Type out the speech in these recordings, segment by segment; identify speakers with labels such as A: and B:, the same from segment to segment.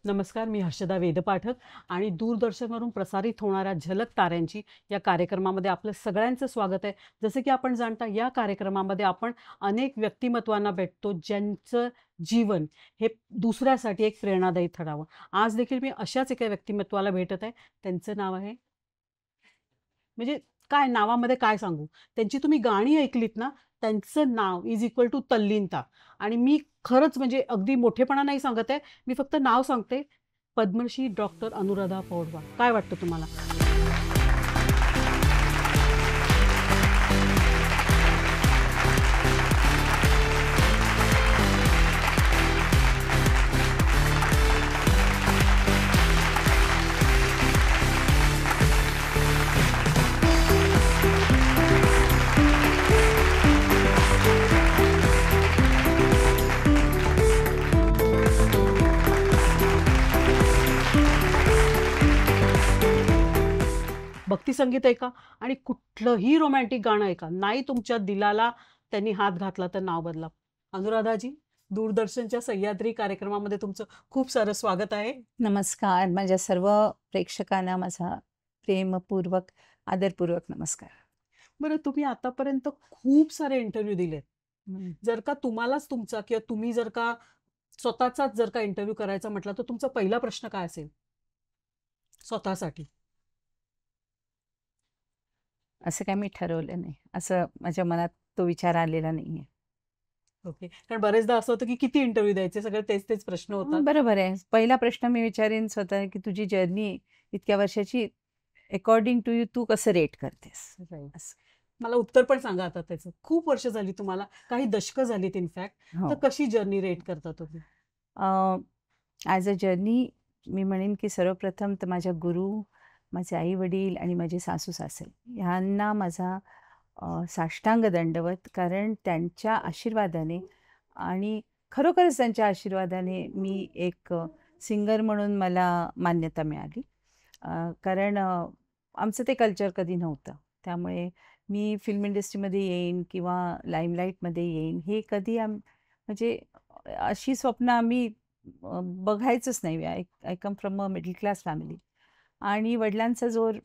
A: नमस्कार, मी हर्षदा वेदपाठक आणि दूरदर्शनवरून प्रसारित होणाऱ्या झलक ताऱ्यांची या कार्यक्रमामध्ये आपलं सगळ्यांचं स्वागत आहे. जसं की आपण जाणता, या कार्यक्रमामध्ये आपण अनेक व्यक्तिमत्वांना भेटतो, ज्यांचं जीवन हे दुसऱ्यासाठी एक प्रेरणादायी ठरावं. आज देखील मी अशाच एका व्यक्तिमत्वाला भेटत आहे. त्यांचं नाव आहे, म्हणजे काय नावामध्ये काय सांगू? त्यांची तुम्ही गाणी ऐकलीत ना, त्यांचं नाव इज इक्वल टू तल्लीनता. आणि मी खरंच म्हणजे अगदी मोठेपणा नाही सांगत आहे, मी फक्त नाव सांगते. पद्मश्री डॉक्टर अनुराधा पौडवाल. काय वाटतं तुम्हाला? भक्ती संगीत ऐका आणि कुठलंही रोमॅन्टिक गाणं ऐका, नाही तुमच्या दिलाला त्यांनी हात घातला तर नाव बदला. अनुराधाजी, दूरदर्शनच्या सह्याद्री कार्यक्रमामध्ये तुमचं खूप सारं स्वागत आहे.
B: नमस्कार. माझ्या सर्व प्रेक्षकांना माझा प्रेमपूर्वक, आदरपूर्वक नमस्कार.
A: बरं, तुम्ही आतापर्यंत खूप सारे इंटरव्ह्यू दिलेत. जर का तुम्हालाच तुमचा किंवा तुम्ही जर का स्वतःचाच जर का इंटरव्ह्यू करायचा म्हटला, तर तुमचा पहिला प्रश्न काय असेल स्वतःसाठी?
B: असं काही मी ठरवलं नाही. असं माझ्या मनात तो विचार आलेला नाहीये.
A: ओके. कारण बरेचदा असं होतं की किती इंटरव्ह्यू द्यायचे, सगळे तेच तेच प्रश्न होतात.
B: बरोबर आहे. पहिला प्रश्न मी विचारेन स्वतः, की तुझी जर्नी इतक्या वर्षाची अकॉर्डिंग टू यू तू कसं रेट करतेस?
A: Right.
B: असं.
A: मला उत्तर पण सांगा आता त्याचं. खूप वर्ष झाली तुम्हाला, काही दशकं झालीत इनफॅक्ट.
B: हो.
A: तर कशी जर्नी रेट करता तुम्ही?
B: ॲज अ जर्नी मी म्हणेन की सर्वप्रथम तर माझ्या गुरु, माझे आई-वडील आणि माझे सासू-सासरे ह्यांना माझा साष्टांग दंडवत. कारण त्यांच्या आशीर्वादाने आणि खरोखरच त्यांच्या आशीर्वादाने मी एक सिंगर म्हणून मला मान्यता मिळाली. कारण आमचं ते कल्चर कधी नव्हतं. त्यामुळे मी फिल्म इंडस्ट्रीमध्ये येईन किंवा लाईमलाईटमध्ये येईन हे कधी म्हणजे अशी स्वप्न आम्ही बघायचंच नाही. I come from a middle class family आणि वडिलांचा जोर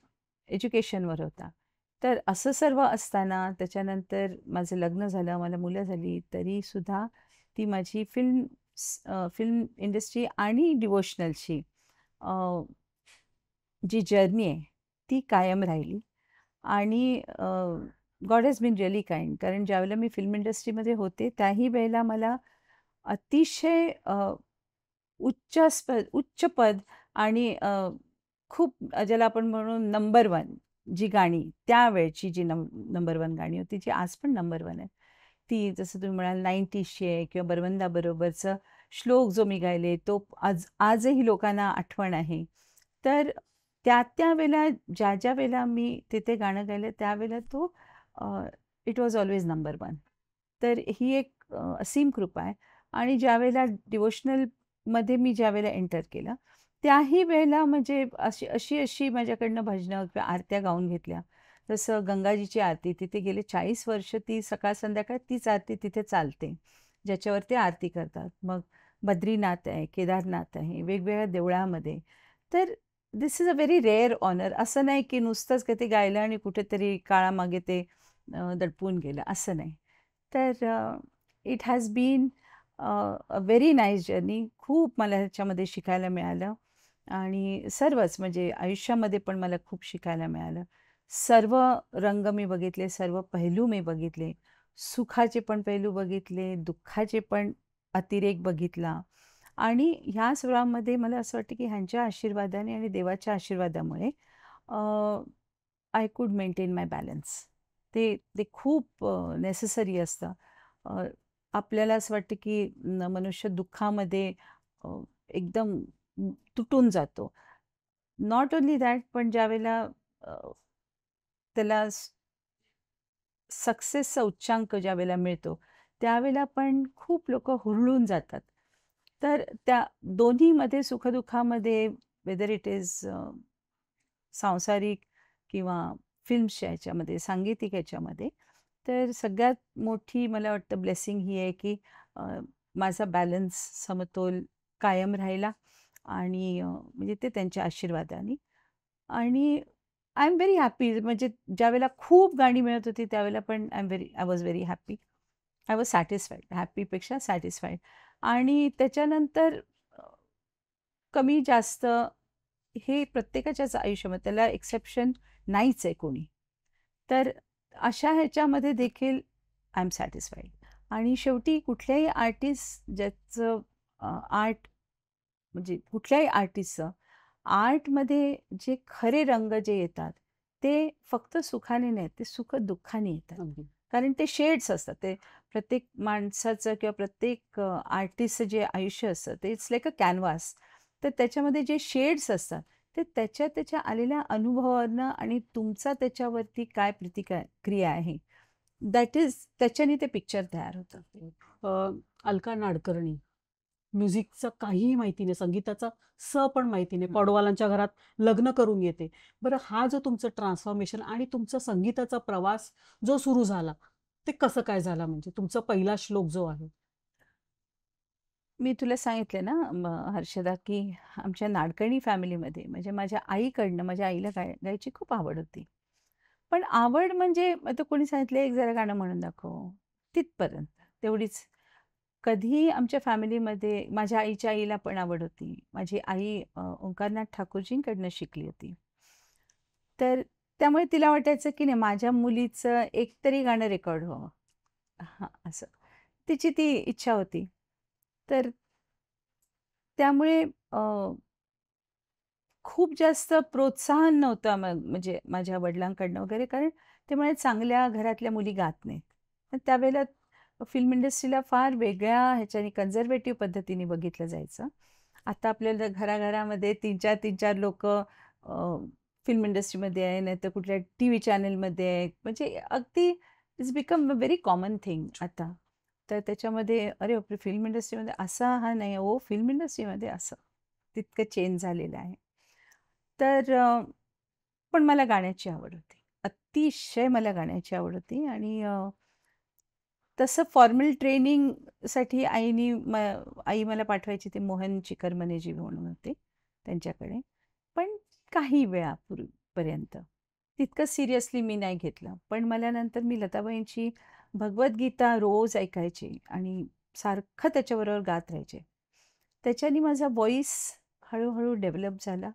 B: एज्युकेशनवर होता. तर असं सर्व असताना त्याच्यानंतर माझं लग्न झालं, मला मुलं झाली, तरीसुद्धा ती माझी फिल्म इंडस्ट्री आणि डिव्होशनलची जी जर्नी आहे ती कायम राहिली. आणि God has been really kind. कारण ज्यावेळेला मी फिल्म इंडस्ट्रीमध्ये होते त्याही वेळेला मला अतिशय उच्च पद आणि खूप ज्याला आपण म्हणू नंबर वन जी गाणी, त्यावेळची जी नंबर वन गाणी होती, जी आज पण नंबर वन आहे. ती जसं तुम्ही म्हणाल 90ची आहे किंवा बरवंदाबरोबरचा श्लोक जो मी गायले तो आजही लोकांना आठवण आहे. तर त्या वेळेला ज्या वेळेला मी तिथे गाणं गायलं त्यावेळेला तो it was always number one. तर ही एक असीम कृपा आहे. आणि ज्यावेळेला डिव्होशनलमध्ये मी ज्यावेळेला एंटर केलं, त्याही वेळेला म्हणजे अशी माझ्याकडनं भजनं किंवा आरत्या गाऊन घेतल्या. जसं गंगाजीची आरती तिथे गेले 40 वर्ष ती सकाळ संध्याकाळ तीच आरती तिथे चालते, ज्याच्यावर ते आरती करतात. मग बद्रीनाथ आहे, केदारनाथ आहे, वेगवेगळ्या देवळामध्ये. तर this is a very rare honour. असं नाही की नुसतंच काही ते गायलं आणि कुठेतरी काळामागे ते दडपून गेलं, असं नाही. तर it has been a very nice journey. खूप मला ह्याच्यामध्ये शिकायला मिळालं आणि सर्वच म्हणजे आयुष्यामध्ये पण मला खूप शिकायला मिळालं. सर्व रंग मी बघितले, सर्व पैलू मी बघितले. सुखाचे पण पैलू बघितले, दुःखाचे पण अतिरेक बघितला. आणि ह्या सर्वांमध्ये मला असं वाटतं की ह्यांच्या आशीर्वादाने आणि देवाच्या आशीर्वादामुळे I could maintain my balance. ते ते खूप नेसेसरी असतं. आपल्याला असं वाटतं की मनुष्य दुःखामध्ये एकदम तुटून जातो. नॉट ओन्ली दॅट, पण ज्यावेळेला त्याला सक्सेसचा उच्चांक ज्यावेळेला मिळतो, त्यावेळेला पण खूप लोकं हुरळून जातात. तर त्या दोन्हीमध्ये सुखदुःखामध्ये वेदर इट इज सांसारिक किंवा फिल्म्सच्या ह्याच्यामध्ये, सांगीतिक ह्याच्यामध्ये, तर सगळ्यात मोठी मला वाटतं ब्लेसिंग ही आहे, की अ, माझा बॅलन्स, समतोल कायम राहिला आणि म्हणजे ते त्यांच्या आशीर्वादाने. आणि आय एम व्हेरी हॅपी. म्हणजे ज्यावेळेला खूप गाणी मिळत होती त्यावेळेला पण I was very happy. I was satisfied. हॅपीपेक्षा सॅटिस्फाईड. आणि त्याच्यानंतर अ, कमी जास्त हे प्रत्येकाच्याच आयुष्यामध्ये त्याला एक्सेप्शन नाहीच आहे कोणी. तर अशा ह्याच्यामध्ये देखील आय एम सॅटिस्फाईड. आणि शेवटी कुठल्याही आर्टिस्ट ज्याचं आर्ट, म्हणजे कुठल्याही आर्टिस्टचं आर्टमध्ये जे खरे रंग जे येतात, ते फक्त सुखाने नाहीत, ते सुख-दुःखाने येतात.
A: अगदी.
B: कारण ते शेड्स असतात. ते प्रत्येक माणसाचं किंवा प्रत्येक आर्टिस्टचं जे आयुष्य असतं, ते इट्स लाइक अ कॅनव्हास. तर त्याच्यामध्ये जे शेड्स असतात, ते त्याच्या आलेल्या अनुभवावरनं आणि तुमचा त्याच्यावरती काय क्रिया आहे, दॅट इज त्याच्याने ते पिक्चर तयार होतं.
A: अलका नाडकर्णी, म्युझिकचं काहीही माहिती नाही, संगीताचा पण माहिती नाही,
B: हं.
A: पडवालांच्या घरात लग्न करून येते. बरं, हा जो तुमचं ट्रान्सफॉर्मेशन आणि तुमचा संगीताचा प्रवास जो सुरू झाला, ते कसं काय झाला म्हणजे तुमचा पहिला श्लोक जो आहे?
B: मी तुला सांगितलं ना हर्षदा, की आमच्या नाडकर्णी फॅमिलीमध्ये म्हणजे माझ्या आईकडनं, माझ्या आईला गायची खूप आवड होती. पण आवड म्हणजे आता कोणी सांगितलं, "एक जरा गाणं म्हणून दाखव." तिथपर्यंत तेवढीच. कधीही आमच्या फॅमिलीमध्ये माझ्या आईच्या आईला पण आवड होती. माझी आई ओंकारनाथ ठाकूरजींकडनं शिकली होती. तर त्यामुळे तिला वाटायचं, की नाही माझ्या मुलीचं एक तरी गाणं रेकॉर्ड व्हावं. हां, असं. तिची ती इच्छा होती. तर त्यामुळे खूप जास्त प्रोत्साहन नव्हतं म्हणजे माझ्या वडिलांकडनं वगैरे, कारण ते म्हणाले, "चांगल्या घरातल्या मुली गात नाहीत." तर त्यावेळेला फिल्म इंडस्ट्रीला फार वेगळ्या ह्याच्याने कन्झर्व्हेटिव्ह पद्धतीने बघितलं जायचं. आता आपल्याला घराघरामध्ये 3-4, 3-4 लोकं फिल्म इंडस्ट्रीमध्ये आहे, नाहीतर कुठल्या टीव्ही चॅनलमध्ये आहे. म्हणजे अगदी it's become a very common thing आता. तर त्याच्यामध्ये अरे बापरे! फिल्म इंडस्ट्रीमध्ये असा हा नाही, हो फिल्म इंडस्ट्रीमध्ये असं. तितकं चेंज झालेलं आहे. तर पण मला गाण्याची आवड होती. अतिशय मला गाण्याची आवड होती आणि तसं फॉर्मल ट्रेनिंगसाठी आई मला पाठवायची ते मोहन चिकरमनेजी म्हणून होते त्यांच्याकडे. पण काही वेळापूर्वीपर्यंत. तितकं सिरियसली मी नाही घेतलं. पण मला नंतर मी लताबाईंची भगवद्गीता रोज ऐकायचे आणि सारखं त्याच्याबरोबर गात राहायचे. त्याच्याने माझा व्हॉईस हळू डेव्हलप झाला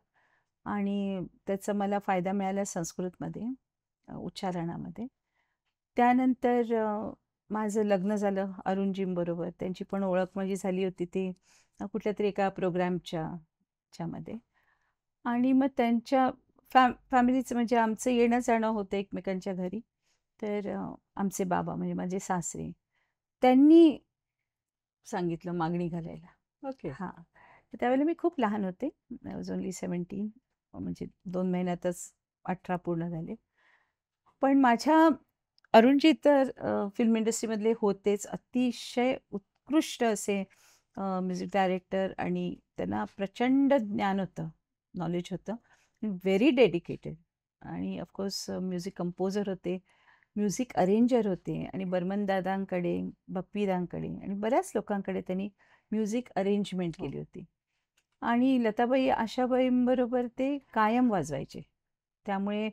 B: आणि त्याचा मला फायदा मिळाला संस्कृतमध्ये, उच्चारणामध्ये. त्यानंतर माझं लग्न झालं अरुणजींबरोबर. त्यांची पण ओळख माझी झाली होती ती कुठल्यातरी एका प्रोग्रामच्या ह्याच्यामध्ये. आणि मग त्यांच्या फॅमिलीचं म्हणजे आमचं येणं-जाणं होतं एकमेकांच्या घरी. तर आमचे बाबा म्हणजे माझे सासरे, त्यांनी सांगितलं मागणी घालायला.
A: ओके.
B: हां. तर त्यावेळेला मी खूप लहान होते. I was only 17. म्हणजे 2 महिन्यातच 18 पूर्ण झाले. पण माझ्या अरुणजी तर फिल्म इंडस्ट्रीमधले होतेच. अतिशय उत्कृष्ट असे म्युझिक डायरेक्टर आणि त्यांना प्रचंड ज्ञान होतं, नॉलेज होतं. व्हेरी डेडिकेटेड आणि ऑफकोर्स म्युझिक कंपोजर होते, म्युझिक अरेंजर होते आणि बर्मन दादांकडे, बप्पीदांकडे आणि बऱ्याच लोकांकडे त्यांनी म्युझिक अरेंजमेंट
A: हो.
B: केली होती. आणि लताबाई, आशाबाईंबरोबर ते कायम वाजवायचे. त्यामुळे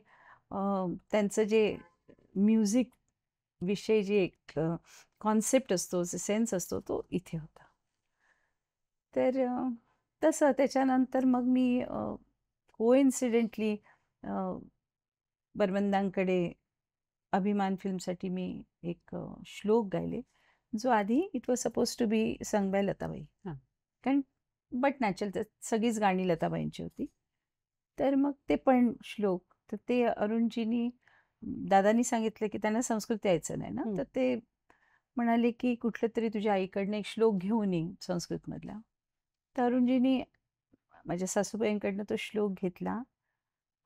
B: त्यांचं जे म्युझिक विषयी जे एक कॉन्सेप्ट असतो, जो सेन्स असतो, तो इथे होता. तर तसं त्याच्यानंतर मग मी कोइन्सिडेंटली बर्मंदांकडे अभिमान फिल्मसाठी मी एक श्लोक गायले, जो आधी it was suppose to be sung by Latabai.
A: हां.
B: कारण बट नॅचरल तर सगळीच गाणी लताबाईंची होती. तर मग ते पण श्लोक, तर ते अरुणजींनी दादांनी सांगितलं, की त्यांना संस्कृत यायचं नाही ना,
A: हं.
B: तर ते म्हणाले, की "कुठलं तरी तुझ्या आईकडनं एक श्लोक घेऊन ये संस्कृतमधला." तर अरुणजींनी माझ्या सासूबाईंकडनं तो श्लोक घेतला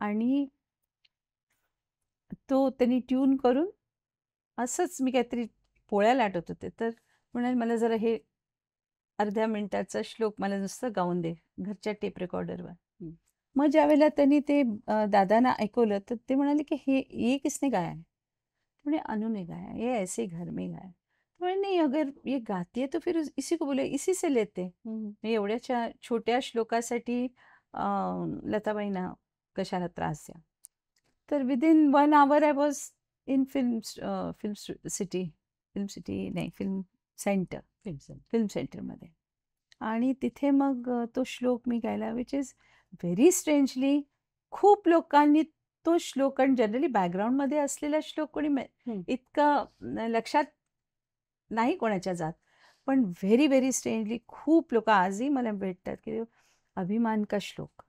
B: आणि तो त्यांनी ट्यून करून असंच मी काहीतरी पोळ्या लाटत होते, तर म्हणाले, "मला जरा हे अर्ध्या मिनिटाचा श्लोक मला नुसतं गाऊन दे घरच्या टेप रेकॉर्डरवर."
A: हं.
B: मग ज्यावेळेला त्यांनी ते दादांना ऐकवलं, तर ते म्हणाले, की "हे ये किसने गाया है?" म्हणे, "अनु ने गाया है, ये ऐसे घर में गाया है." म्हणे, "नहीं, अगर ये गाती है तो फिर इसी को बोले, इसी से लेते."
A: हं.
B: एवढ्या छोट्या श्लोकासाठी लताबाईंना कशाला त्रास द्या. तर within 1 hour I was in film city नाही, फिल्म सेंटर,
A: फिल्म
B: फिल्म सेंटरमध्ये. आणि तिथे मग तो श्लोक मी गायला, विच इज व्हेरी स्ट्रेंजली खूप लोकांनी तो श्लोक, आणि जनरली बॅकग्राऊंडमध्ये असलेला श्लोक कोणी
A: हं.
B: इतकं लक्षात नाही कोणाच्या जात, पण व्हेरी व्हेरी स्ट्रेंजली खूप लोक आजही मला भेटतात की अभिमान का श्लोक.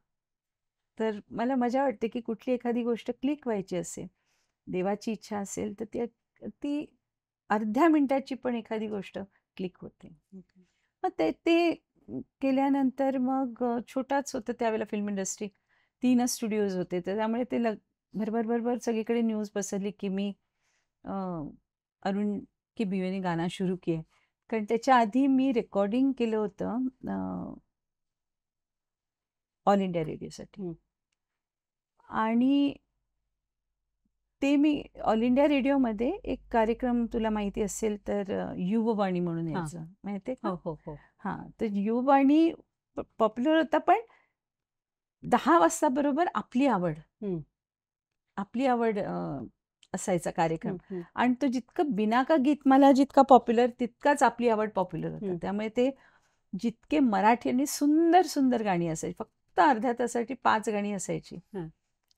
B: तर मला मजा वाटते की कुठली एखादी गोष्ट क्लिक व्हायची असेल, देवाची इच्छा असेल, तर ती ती अर्ध्या मिनिटाची पण एखादी गोष्ट क्लिक होते. मग ते ते केल्यानंतर मग छोटाच होतं त्यावेळेला फिल्म इंडस्ट्री, 3च स्टुडिओज होते, तर त्यामुळे ते भरभर भरभर सगळीकडे न्यूज पसरली की मी अरुण की बीवीने गाना सुरू किया. कारण त्याच्या आधी मी रेकॉर्डिंग केलं होतं ऑल इंडिया रेडिओसाठी.
A: हं.
B: आणि ते मी ऑल इंडिया रेडिओमध्ये एक कार्यक्रम तुला माहिती असेल तर युववाणी म्हणून
A: हां.
B: यायचं, माहिती आहे
A: हो,
B: का?
A: हो, हो.
B: हां, तर युववाणी पॉप्युलर होता, पण 10 वाजता बरोबर आपली आवड,
A: हं.
B: आपली आवड असायचा कार्यक्रम.
A: हं, हं.
B: आणि तो जितकं बिनाका गीत मला जितका पॉप्युलर, तितकाच आपली आवड पॉप्युलर होता.
A: हं.
B: त्यामुळे ते जितके मराठी आणि सुंदर सुंदर गाणी असायची, फक्त अर्ध्या तासाची 5 गाणी असायची.
A: हां.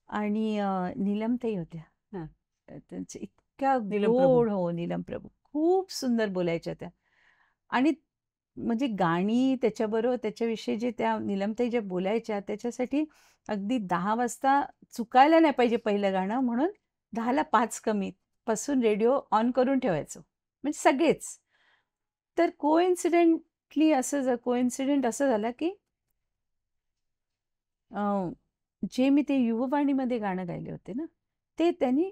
B: आणि नीलमताई होत्या.
A: हां.
B: त्यांच्या इतक्या
A: नीलम प्रभू.
B: गोड, हो, नीलम प्रभू खूप सुंदर बोलायच्या त्या. आणि म्हणजे गाणी त्याच्याबरोबर त्याच्याविषयी जे त्या नीलमताई ज्या बोलायच्या, त्याच्यासाठी अगदी 10 वाजता चुकायला नाही पाहिजे पहिलं गाणं, म्हणून 10ला 5 कमी पासून रेडिओ ऑन करून ठेवायचो, म्हणजे सगळेच. तर कोइन्सिडेंट असं झालं की जे मी ते युववाणीमध्ये गाणं गायले होते ना, ते त्यांनी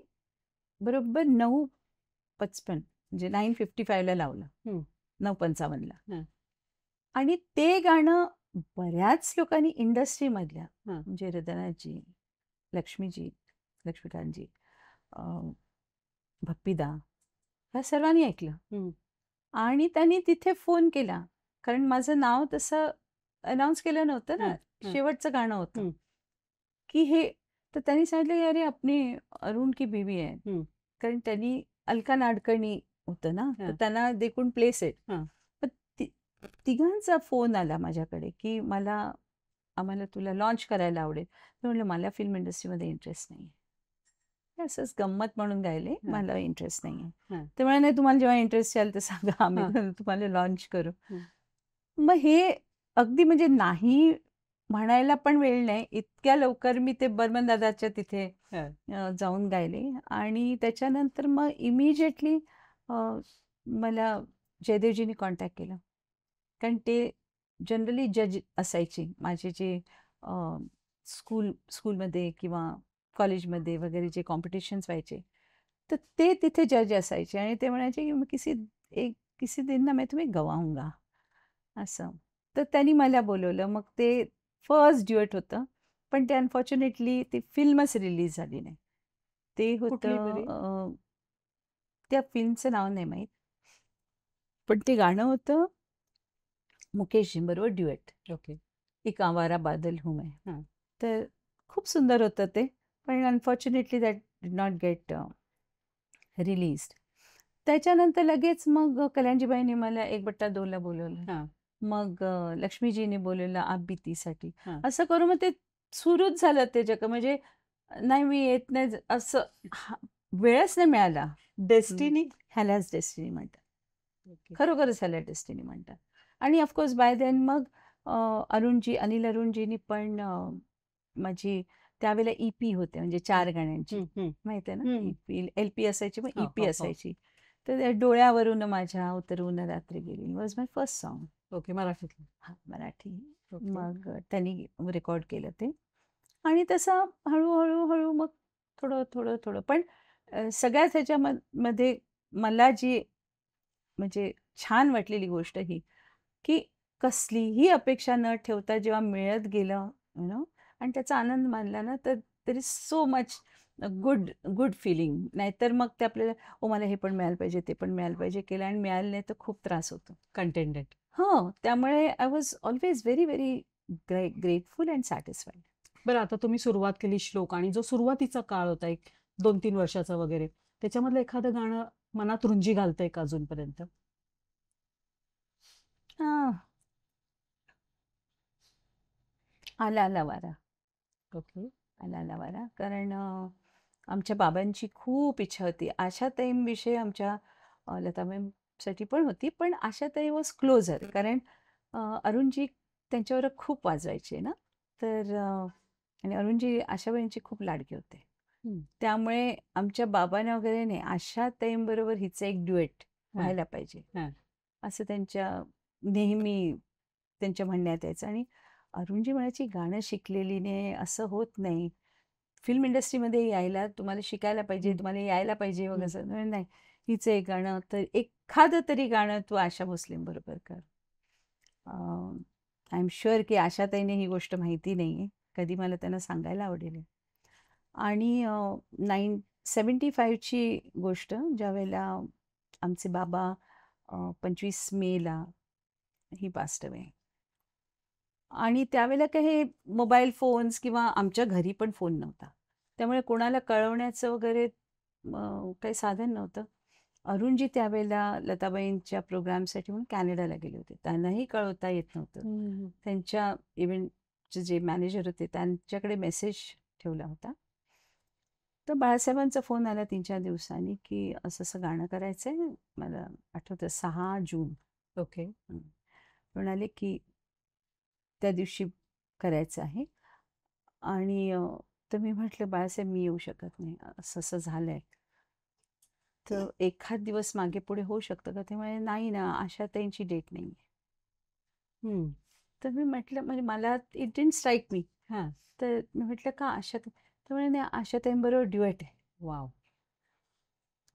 B: बरोबर 9:55 म्हणजे 9:55ला लावलं.
A: हं.
B: 9:55ला.
A: हां.
B: आणि ते गाणं बऱ्याच लोकांनी इंडस्ट्रीमधल्या,
A: हां.
B: म्हणजे हृदयनाथजी, लक्ष्मीजी, लक्ष्मीकांतजी, अ, भप्पीदा, ह्या सर्वांनी ऐकलं.
A: हं.
B: आणि त्यांनी तिथे फोन केला, कारण माझं नाव तसं अनाउन्स केलं नव्हतं ना,
A: हां. हां.
B: शेवटचं गाणं होतं.
A: हं.
B: की हे, तर त्यांनी सांगितलं की अरे अपनी अरुण की बीवी आहे.
A: हं.
B: कारण त्यांनी अलका नाडकर्णी होतं ना, तर
A: हां.
B: त्यांना दे कुडंट प्लेस इट.
A: हां.
B: पण तिघांचा फोन आला माझ्याकडे की आम्हाला तुला लॉन्च करायला आवडेल. मी म्हटलं मला फिल्म इंडस्ट्रीमध्ये इंटरेस्ट नाही आहे. असंच गंमत म्हणून गायले,
A: हां.
B: मला इंटरेस्ट नाही आहे.
A: हां.
B: ते म्हणाले, "नाही, तुम्हाला जेव्हा इंटरेस्ट याल तर सांगा, आम्ही
A: हां.
B: तुम्हाला लॉन्च करू."
A: हं.
B: मग हे अगदी म्हणजे नाही म्हणायला पण वेळ नाही, इतक्या लवकर मी ते बर्मन दादाच्या तिथे
A: हां.
B: जाऊन गायले. आणि त्याच्यानंतर मग इमिजिएटली मला जयदेवजींनी कॉन्टॅक्ट केलं. कारण ते जनरली जज असायचे माझे, जे स्कूलमध्ये किंवा कॉलेजमध्ये वगैरे जे कॉम्पिटिशन्स व्हायचे, तर ते तिथे जज असायचे. आणि ते म्हणायचे की किसी दिन ना मैं तुम्हें गवाऊंगा, असं. तर त्यांनी मला बोलवलं. मग ते फर्स्ट ड्युएट होतं, पण ते अनफॉर्च्युनेटली ती फिल्मच रिलीज झाली नाही. ते
A: कुठली
B: होतं
A: बरी?
B: त्या फिल्मचं नाव नाही माहीत. पण ते गाणं होतं मुकेशजींबरोबर ड्युएट,
A: ओके.
B: एक आवारा बादल हूँ मैं.
A: हां.
B: तर खूप सुंदर होतं ते, पण unfortunately that did not gate released. त्याच्यानंतर लगेच मग कल्याणजीबाईंनी मला 1/2ला बोलवलं.
A: हां.
B: मग लक्ष्मीजीने बोलवलं आप बीतीसाठी.
A: हां.
B: असं करून मग ते सुरूच झालं ते जग, म्हणजे नाही मी येत नाही असं वेळच नाही मिळाला.
A: डेस्टिनी?
B: ह्यालाच डेस्टिनी म्हणतात.
A: ओके.
B: खरोखरच ह्याला डेस्टिनी म्हणतात. आणि ऑफकोर्स बाय देन मग अनिल अरुणजींनी पण माझी त्यावेळेला EP होते, म्हणजे 4 गाण्यांची,
A: हं. हं.
B: माहिती आहे ना,
A: हं.
B: EP, LP असायची, मग
A: हो,
B: EP
A: हो, हो.
B: असायची. तर त्या डोळ्यावरून माझ्या उतरून रात्री गेली was my first song.
A: Okay. मराठीतलं.
B: हां, मराठी.
A: ओके.
B: मग त्यांनी रेकॉर्ड केलं ते आणि तसं हळू मग थोडं पण सगळ्याच ह्याच्यामध्ये मला जी म्हणजे छान वाटलेली गोष्ट ही, की कसलीही अपेक्षा न ठेवता जेव्हा मिळत गेलं आणि त्याचा आनंद मानला ना, तर there is so much good good feeling. नाहीतर मग ते आपल्याला, "ओ मला हे पण मिळायला पाहिजे, ते पण मिळायला पाहिजे" केलं आणि मिळालं नाही तर खूप त्रास होतो.
A: कंटेंटेड.
B: त्यामुळे I was always very, very grateful and satisfied.
A: बरं, आता तुम्ही सुरुवात केली श्लोक आणि जो सुरुवातीचा काळ होता एक 2-3 वर्षाचा वगैरे, त्याच्यामधलं एखादं गाणं मनात रुंजी घालतंय का अजूनपर्यंत?
B: हां, आला आला वारा.
A: ओके.
B: आला आला वारा. कारण आमच्या बाबांची खूप इच्छा होती. आशाताईंविषयी आमच्या लताबाईंसाठी पण होती, पण आशाताई वॉज क्लोजर. कारण अरुणजी त्यांच्यावर खूप वाजवायचे ना, तर आणि अरुणजी आशाबाईंचे खूप लाडके होते.
A: हं.
B: त्यामुळे आमच्या बाबांना वगैरे नाही, आशाताईंबरोबर हिचं एक ड्युएट
A: हां,
B: व्हायला पाहिजे,
A: हां.
B: असं त्यांच्या नेहमी त्यांच्या म्हणण्यात यायचं. आणि अरुणजी म्हणायची, "गाणं शिकलेलीने असं होत नाही. फिल्म इंडस्ट्रीमध्ये यायला तुम्हाला शिकायला पाहिजे,
A: हं,
B: तुम्हाला यायला पाहिजे वगैरे
A: हं.
B: असं." म्हणे, "नाही, हिचं एक गाणं तर एखादं तरी गाणं तू आशा भोसलेंबरोबर कर." आय एम शुअर की आशाताईने ही गोष्ट माहिती नाही आहे. कधी मला त्यांना सांगायला आवडेल. आणि 75ची गोष्ट ज्यावेळेला आमचे बाबा 25 मेला ही पास्ट अवे. आणि त्यावेळेला काही हे मोबाईल फोन्स किंवा आमच्या घरी पण फोन नव्हता. त्यामुळे कोणाला कळवण्याचं वगैरे काही साधन नव्हतं. अरुणजी त्यावेळेला लताबाईंच्या प्रोग्रामसाठी म्हणून कॅनडाला गेले होते. त्यांनाही कळवता येत नव्हतं.
A: हं,
B: त्यांच्या इव्हेंटचे जे मॅनेजर होते त्यांच्याकडे मेसेज ठेवला होता. तर बाळासाहेबांचा फोन आला 3-4 दिवसांनी, की असं-असं गाणं करायचंय. मला आठवतं 6 जून.
A: ओके.
B: हं. म्हणाले, की त्या दिवशी करायचं आहे. आणि तर मी म्हटलं, "बाळासाहेब मी येऊ शकत नाही. असं-असं झालंय. तर एखाद दिवस मागे-पुढे होऊ शकतं का?" ते म्हणाले, "नाही ना, आशाताईंची डेट नाहीये."
A: हं.
B: तर मी म्हटलं, म्हणजे मला इट डिडंट स्ट्राइक मी.
A: हां.
B: तर मी म्हटलं, "का आशाताई?" तर म्हणे, "नाही, आशाताईंबरोबर ड्युएट आहे."
A: वॉव!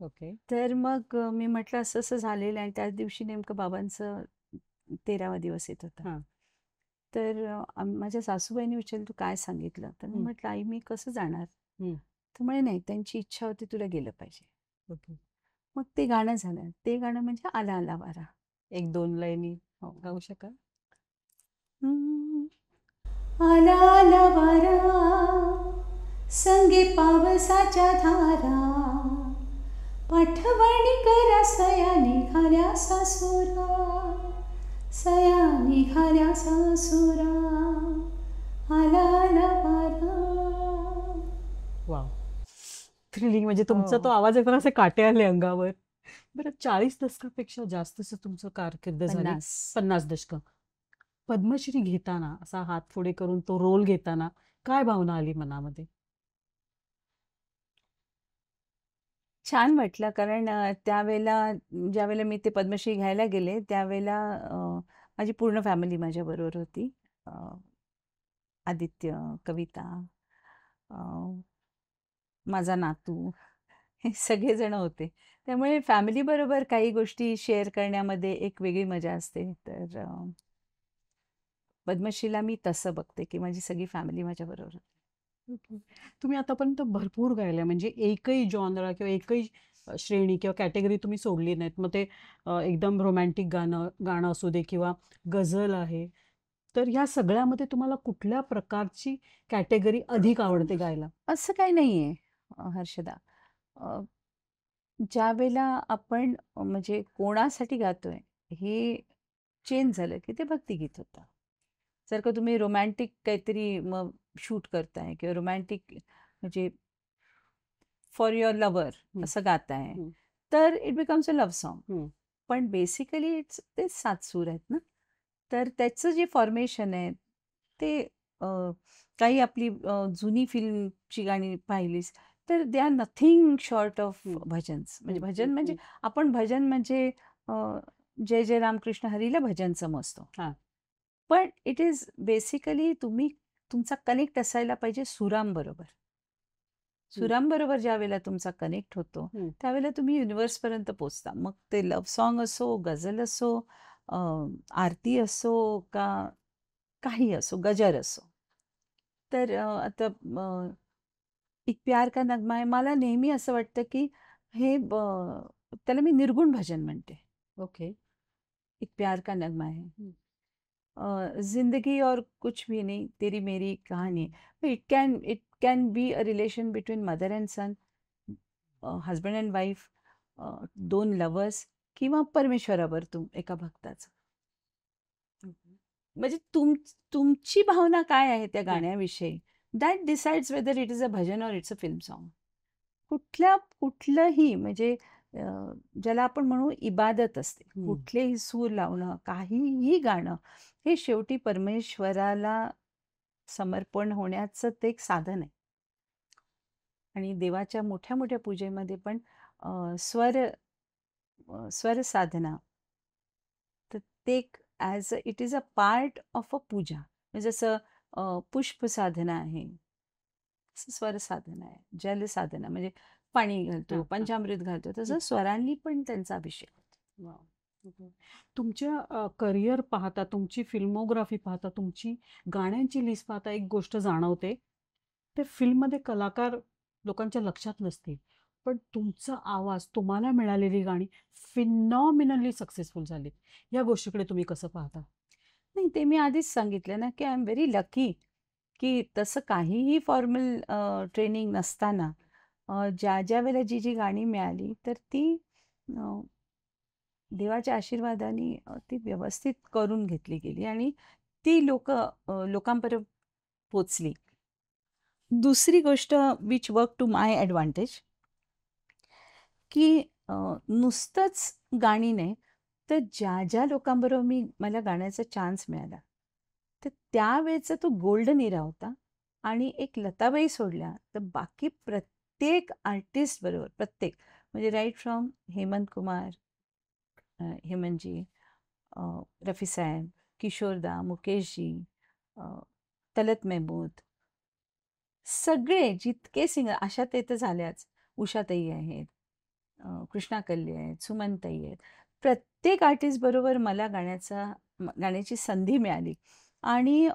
A: ओके.
B: तर मग मी म्हटलं, "असं-असं झालेलं आहे." आणि त्याच दिवशी नेमकं बाबांचं 13वा दिवस येत होता.
A: हां.
B: तर माझ्या सासूबाईंनी विचारलं, "तू काय सांगितलं?" तर मी
A: हं,
B: म्हटलं, "आई मी कसं जाणार?"
A: हं.
B: तर म्हणे, "नाही, त्यांची इच्छा होती तुला गेलं पाहिजे."
A: ओके.
B: मग ते गाणं झालं. ते गाणं म्हणजे आला आला वारा.
A: 1-2 लाईनी
B: हो.
A: गाऊ शकाल?
B: हम्म. आला आला वारा, संगे पावसाच्या धारा, पाठवणी करा सया निघाल्या सासुरा, सया निघाल्या सासुरा, आला आला वारा.
A: वॉव! थ्रिलिंग म्हणजे तुमचा तो
B: हो.
A: आवाज ऐकून असे काटे आले अंगावर. बरं, 40 दशकापेक्षा जास्तच तुमचं कारकीर्द झाली.
B: 50.
A: 50 दशकं. पद्मश्री घेताना असा हात पुढे करून तो रोल घेताना काय भावना आली मनामध्ये?
B: छान वाटलं, कारण त्यावेळेला ज्यावेळेला मी ते पद्मश्री घ्यायला गेले त्यावेळेला माझी पूर्ण फॅमिली माझ्याबरोबर होती. अ, आदित्य, कविता, अ, माझा नातू हे सगळेजण होते. त्यामुळे फॅमिलीबरोबर काही गोष्टी शेअर करण्यामध्ये एक वेगळी मजा असते. तर पद्मश्रीला मी तसं बघते, की माझी सगळी फॅमिली माझ्याबरोबर होती.
A: ओके. तुम्ही आतापर्यंत भरपूर गायल्या म्हणजे एकही जॉनरा किंवा एकही श्रेणी किंवा कॅटेगरी तुम्ही सोडली नाहीत. मग ते एकदम रोमॅन्टिक गाणं गाणं असू दे किंवा गझल आहे. तर ह्या सगळ्यामध्ये तुम्हाला कुठल्या प्रकारची कॅटेगरी अधिक आवडते गायला?
B: असं काही नाहीये हर्षदा. अ, ज्यावेळेला आपण म्हणजे कोणासाठी गातोय हे चेंज झालं, की ते भक्तिगीत होतं. जर का तुम्ही रोमॅन्टिक काहीतरी मग शूट करताय किंवा रोमॅन्टिक म्हणजे फॉर युअर लव्हर
A: हं,
B: असं गाताय,
A: हं,
B: तर it becomes a love song.
A: हं,
B: पण बेसिकली तेच 7 सूर आहेत ना. तर त्याचं जे फॉर्मेशन आहे ते अ, काही आपली जुनी फिल्मची गाणी पाहिलीस तर they are nothing short of
A: हं,
B: भजन्स. म्हणजे
A: हं, हं,
B: भजन म्हणजे
A: हं.
B: आपण भजन म्हणजे जय जय रामकृष्ण हरीला भजन समजतो.
A: हां.
B: पण इट इज बेसिकली तुमचा कनेक्ट असायला पाहिजे सुरांबरोबर. सुरांबरोबर ज्यावेळेला तुमचा कनेक्ट होतो,
A: हं.
B: त्यावेळेला तुम्ही युनिव्हर्सपर्यंत पोहोचता. मग ते लव्ह सॉन्ग असो, गझल असो, अ, आरती असो का काही असो, गजर असो. तर आता एक प्यार का नगमा आहे. मला नेहमी असं वाटतं, की हे त्याला मी निर्गुण भजन म्हणते.
A: ओके.
B: एक प्यार का नगमा है.
A: हं.
B: जिंदगी और कुछ भी नहीं, तेरी मेरी कहानी. It can be a relation between mother and son, husband and wife, दोन लवर्स किंवा परमेश्वरावर एका भक्ताचं. म्हणजे तुमची भावना काय आहे त्या
A: हां.
B: गाण्याविषयी, that decides whether it is a bhajan और इट्स अ फिल्म सॉन्ग. कुठलंही म्हणजे अ, ज्याला आपण म्हणू इबादत असते.
A: हं.
B: कुठलेही सूर लावणं, काहीही गाणं, हे शेवटी परमेश्वराला समर्पण होण्याचं ते एक साधन आहे. आणि देवाच्या मोठ्या मोठ्या पूजेमध्ये पण स्वर साधना, तर ते as it is a part of a puja. म्हणजे जसं पुष्प साधना आहे, तसं स्वर साधना आहे, जल साधना म्हणजे पाणी घालतो,
A: हां, हां.
B: पंचामृत घालतो,
A: हं.
B: तसं स्वरांनी पण त्यांचा अभिषेक होतो.
A: वॉव! ओके. तुमच्या करिअर पाहता, तुमची फिल्मोग्राफी पाहता, तुमची गाण्यांची लिस्ट पाहता एक गोष्ट जाणवते. ते फिल्ममध्ये कलाकार लोकांच्या लक्षात नसतील. पण तुमचा आवाज, तुम्हाला मिळालेली गाणी फिनॉमिनली सक्सेसफुल झालीत. या गोष्टीकडे तुम्ही कसं पाहता?
B: नाही, ते मी आधीच सांगितलं ना, की आय एम व्हेरी लकी, की तसं काहीही फॉर्मल ट्रेनिंग नसताना ज्या वेळेला जी गाणी मिळाली, तर ती अ, देवाच्या आशीर्वादाने ती व्यवस्थित करून घेतली गेली आणि ती लोकांपर्यंत पोचली. दुसरी गोष्ट which work to my advantage, की नुसतंच गाणी नाही, तर ज्या लोकांबरोबर मला गाण्याचा चान्स मिळाला, तर त्यावेळेचा तो गोल्डन इरा होता. आणि एक लताबाई सोडल्या, तर बाकी प्रत्येक आर्टिस्ट बरोबर प्रत्येक म्हणजे राईट फ्रॉम हेमंत कुमार, हेमंतजी, अ, रफी साहेब, किशोरदा, मुकेशजी, अ, तलत महमूद, सगळे जितके सिंगर, आशाताई तर झाल्याच, उषाताई आहेत, कृष्णा कल्ले आहेत, सुमनताई आहेत. प्रत्येक आर्टिस्ट बरोबर मला गाण्याची संधी मिळाली आणि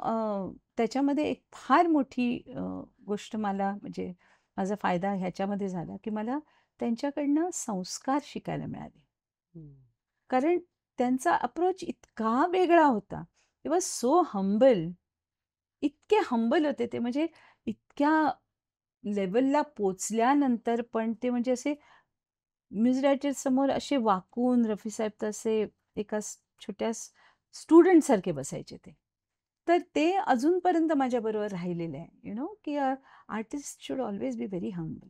B: त्याच्यामध्ये एक फार मोठी गोष्ट मला म्हणजे माझा फायदा ह्याच्यामध्ये झाला, की मला त्यांच्याकडनं संस्कार शिकायला मिळाले.
A: हं.
B: कारण त्यांचा अप्रोच इतका वेगळा होता. It was so humble. इतके हंबल होते ते, म्हणजे इतक्या लेव्हलला पोचल्यानंतर पण ते म्हणजे असे म्युझिक डायरेक्टर समोर असे वाकून रफी साहेब तसे एका छोट्या स्टुडंटसारखे बसायचे ते. तर ते अजूनपर्यंत माझ्याबरोबर राहिलेलं आहे. की artist should always be very humble.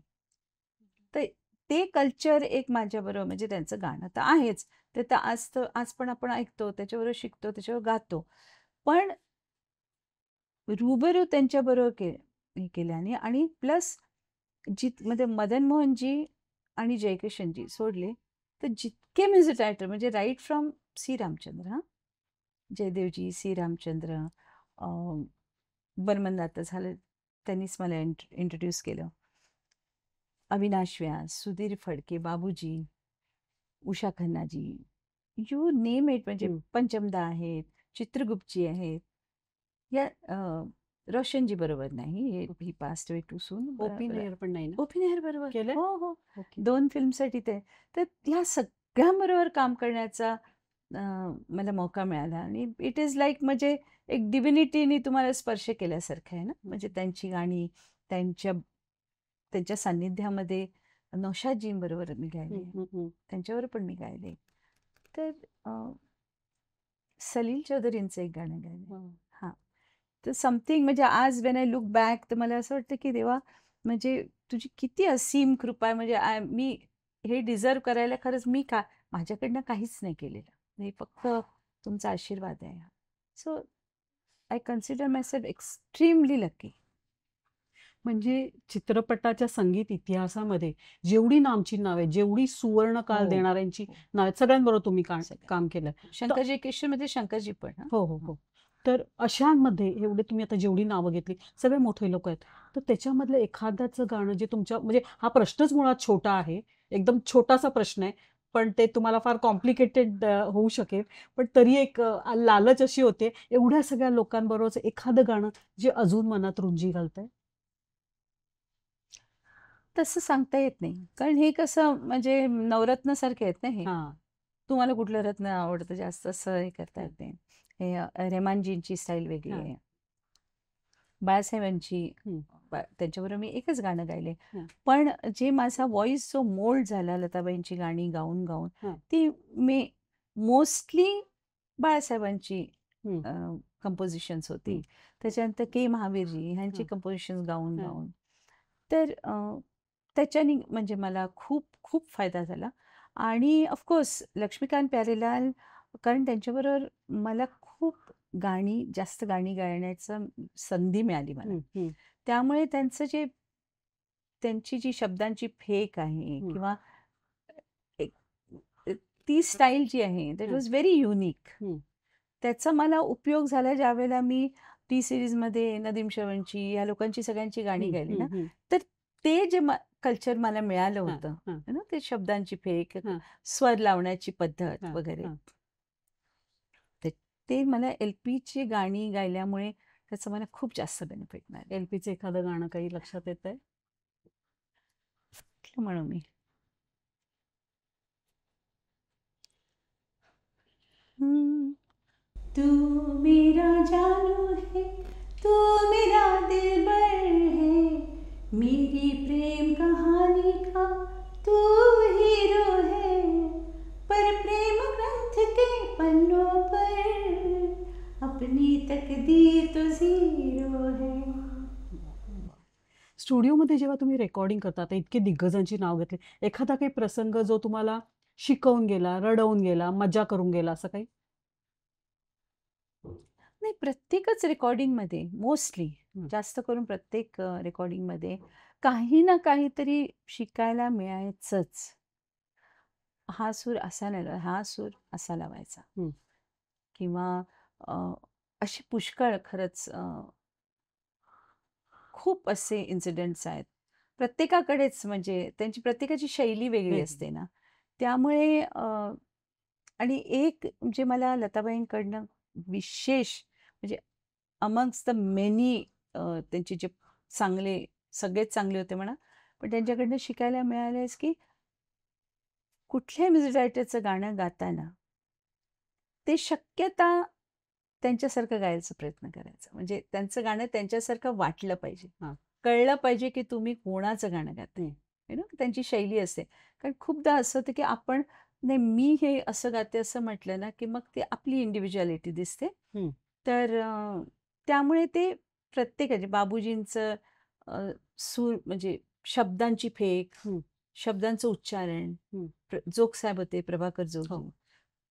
B: तर ते कल्चर एक माझ्याबरोबर म्हणजे त्यांचं गाणं तर आहेच. ते तर आज पण आपण ऐकतो, त्याच्याबरोबर शिकतो, त्याच्यावर गातो. पण रूबरू त्यांच्याबरोबर हे केल्याने आणि प्लस म्हणजे मदन मोहनजी आणि जयकिशनजी सोडले, तर जितके म्युझिक डायरेक्टर म्हणजे राईट फ्रॉम सी रामचंद्र, हां, जयदेवजी, सी रामचंद्र, बर्मन दाता झालं, त्यांनीच मला इंट्रोड्यूस केलं. अविनाश व्यास, सुधीर फडके, बाबूजी, उषा खन्नाजी, यू नेम इट, म्हणजे
A: हं.
B: पंचमदा आहेत, चित्रगुप्तजी आहेत. या रोशनजी बरोबर नाही, he passed away too soon.
A: O P. Nayyar पण नाही ना?
B: ओ.पी. नय्यर बरोबर.
A: केलंय?
B: हो, हो.
A: ओके.
B: 2 फिल्मसाठी ते. तर ह्या सगळ्यांबरोबर काम करण्याचा मला मौका मिळाला आणि इट इज लाइक म्हणजे एक डिव्हिनिटीनी तुम्हाला स्पर्श केल्यासारखं आहे ना. म्हणजे त्यांची गाणी, त्यांच्या त्यांच्या सान्निध्यामध्ये नौशादजींबरोबर मी
A: हं,
B: गायले.
A: हं, हं.
B: त्यांच्यावर पण मी गायले. तर सलील चौधरींचं एक गाणं गायलं.
A: वाह!
B: हां. तर समथिंग म्हणजे आज व्हेन आय लुक बॅक, तर मला असं वाटतं की देवा, म्हणजे तुझी किती असीम कृपा आहे. म्हणजे मी हे डिझर्व करायला खरंच माझ्याकडनं काहीच नाही केलेलं. हे फक्त तुमचा आशीर्वाद आहे. So I consider my self extremely lucky.
A: म्हणजे चित्रपटाच्या संगीत इतिहासामध्ये जेवढी नामची नाव आहे, जेवढी सुवर्णकाळ
B: हो,
A: देणाऱ्यांची
B: हो.
A: नाव आहेत, सगळ्यांबरोबर तुम्ही
B: सगळ्या.
A: काम केलंय. तर
B: शंकरजी किशोरमध्ये शंकरजी पण हां.
A: हो, हो, हो. तर अशांमध्ये एवढे तुम्ही आता जेवढी नावं घेतली, सगळे मोठे लोकं आहेत. तर त्याच्यामधलं एखाद्याचं गाणं जे तुमच्या म्हणजे हा प्रश्नच मुळात छोटा आहे. एकदम छोटासा प्रश्न आहे. पण ते तुम्हाला फार कॉम्प्लिकेटेड होऊ शकेल. पण तरी एक लालच अशी होते, एवढ्या सगळ्या लोकांबरोबरचं एखादं गाणं जे अजून मनात रुंजी घालतंय?
B: तसं सांगता येत नाही. कारण हे कसं म्हणजे नवरत्नसारखे आहेत ना हे.
A: हां.
B: तुम्हाला कुठलं रत्न आवडतं जास्त असं हे करता
A: हं.
B: येत नाही. हे रेहमानजींची स्टाईल वेगळी
A: हां.
B: आहे. बाळासाहेबांची
A: हं.
B: त्यांच्याबरोबर मी एकच गाणं गायलंय.
A: हां.
B: पण जे माझा व्हॉईस जो मोल्ड झाला लताबाईंची गाणी गाऊन,
A: हां.
B: ती मी मोस्टली बाळासाहेबांची
A: हं.
B: कंपोझिशन्स होती.
A: हं.
B: त्याच्यानंतर के. महावीरजी ह्यांची
A: हां.
B: कंपोझिशन्स
A: हां.
B: गाऊन. तर त्याच्यानी म्हणजे मला खूप खूप फायदा झाला आणि ऑफकोर्स लक्ष्मीकांत प्यारेलाल कारण त्यांच्याबरोबर मला खूप जास्त गाणी गायण्याचं संधी मिळाली मला.
A: हं. हं.
B: त्यामुळे त्यांची जी शब्दांची फेक आहे
A: हं.
B: किंवा एक ती स्टाईल जी आहे दॅट
A: हं.
B: Was very unique.
A: हं.
B: त्याचा मला उपयोग झाला ज्यावेळेला मी टी सीरीजमध्ये नदीम श्रवणची या लोकांची सगळ्यांची गाणी
A: हं.
B: गायली
A: हं.
B: ना,
A: हं.
B: तर ते जे कल्चर मला मिळालं
A: हां.
B: होतं,
A: हां.
B: है ना, ते शब्दांची फेक,
A: हां.
B: स्वर लावण्याची पद्धत
A: हां.
B: वगैरे,
A: हां.
B: ते ते मला LPची गाणी गायल्यामुळे त्याचं मला खूप जास्त बेनिफिट मिळालं.
A: एल-पीचं एखादं गाणं काही लक्षात येतंय?
B: कुठलं म्हणू मी? हं. तू मेरा जानू है, तू मेरा दिलबर है, मेरी प्रेम कहानी का तू हीरो है, पर प्रेम ग्रंथ के पन्नों पर अपनी तकदीर तो जीरो है.
A: स्टुडिओमध्ये जेव्हा तुम्ही रेकॉर्डिंग करता, आता इतके दिग्गजांची नाव घेतली, एखादा काही प्रसंग जो तुम्हाला शिकवून गेला, रडवून गेला, मजा करून गेला असं काही?
B: नाही, प्रत्येकच रेकॉर्डिंगमध्ये मोस्टली
A: हं.
B: जास्त करून प्रत्येक रेकॉर्डिंगमध्ये काही ना काहीतरी शिकायला मिळायचंच. हा सूर असा नाही लावायचा, हा सूर असा लावायचा
A: हं.
B: किंवा अ, असे पुष्कळ खरंच खूप असे इन्सिडेंट्स आहेत. प्रत्येकाकडेच म्हणजे त्यांची प्रत्येकाची शैली वेगळी
A: वेगळी.
B: असते ना. त्यामुळे आणि एक म्हणजे मला लताबाईंकडनं विशेष म्हणजे अमंगस्ट द मेनी त्यांचे जे चांगले सगळेच चांगले होते म्हणा, पण त्यांच्याकडनं शिकायला मिळालंच की कुठल्याही म्युझिक डायरेक्टरचं गाणं गाताना ते शक्यता त्यांच्यासारखं गायचा प्रयत्न करायचा. म्हणजे त्यांचं गाणं त्यांच्यासारखं वाटलं पाहिजे.
A: हां.
B: कळलं पाहिजे की तुम्ही कोणाचं गाणं गाताय.
A: हं.
B: त्यांची शैली असते. कारण खूपदा असं होतं की आपण नाही मी हे असं गाते असं म्हटलं ना, की मग ते आपली इंडिव्हिज्युअलिटी दिसते.
A: हं.
B: तर त्यामुळे ते प्रत्येकाचे बाबूजींचं सूर म्हणजे शब्दांची फेक,
A: हं.
B: शब्दांचं उच्चारण,
A: हं.
B: जोग साहेब होते, प्रभाकर
A: हो.
B: जोगी.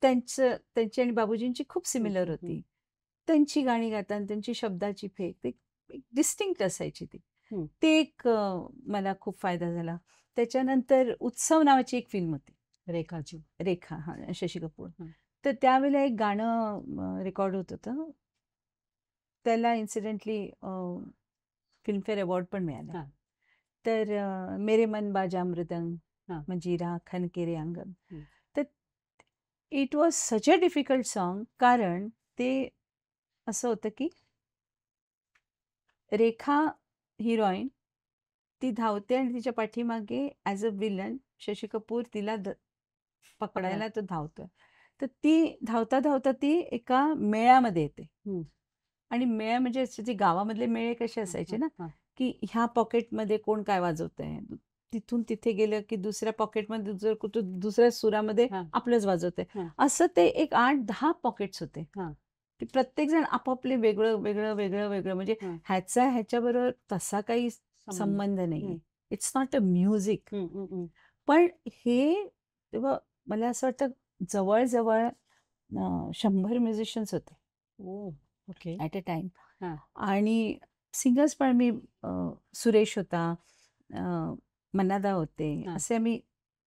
B: त्यांची आणि बाबूजींची खूप
A: हं.
B: सिमिलर
A: हं. हं.
B: होती. त्यांची गाणी गाताना त्यांची शब्दाची फेक ते एक डिस्टिंक्ट असायची ती.
A: हं.
B: ते एक मला खूप फायदा झाला. त्याच्यानंतर उत्सव नावाची एक फिल्म होती.
A: रेखाची.
B: रेखा हां, शशी कपूर.
A: हं.
B: तर त्यावेळेला एक गाणं रेकॉर्ड होत होतं. त्याला इन्सिडेंटली फिल्मफेअर अवॉर्ड पण मिळाला.
A: हां.
B: तर मेरे मन बाजा मृदंग,
A: हां.
B: मंजिरा खनके रे अंगम.
A: हं.
B: तर it was such a difficult song कारण ते असं होतं की रेखा हिरोईन ती धावते आणि तिच्या पाठीमागे as a villain Shashi Kapoor तिला
A: पकडायला.
B: पकडायला तो धावतोय. तर ती धावता ती एका मेळ्यामध्ये येते.
A: हं.
B: आणि मेळे म्हणजे असे जे गावामधले मेळे कसे
A: हां.
B: असायचे
A: हां.
B: ना,
A: हां.
B: की ह्या पॉकेटमध्ये कोण काय वाजवतंय. तिथून तिथे गेलं की दुसऱ्या पॉकेटमध्ये जर कुठं दुसऱ्या सुरामध्ये
A: हां.
B: आपलंच वाजवतंय.
A: हां.
B: असं ते एक 8-10 पॉकेट्स होते.
A: हां.
B: की प्रत्येकजण आपापले वेगळं म्हणजे
A: हां.
B: ह्याच्याबरोबर तसा काही
A: संबंध.
B: संबंध नाहीये.
A: हं.
B: It's not a music.
A: हं. हं. हं.
B: पण हे तेव्हा मला असं वाटतं जवळ-जवळ 100 म्युझिशियन्स होते
A: ओह! ओके.
B: At a time.
A: हां.
B: आणि सिंगर्स पण मी सुरेश होता, मन्नादा होते,
A: हां.
B: असे आम्ही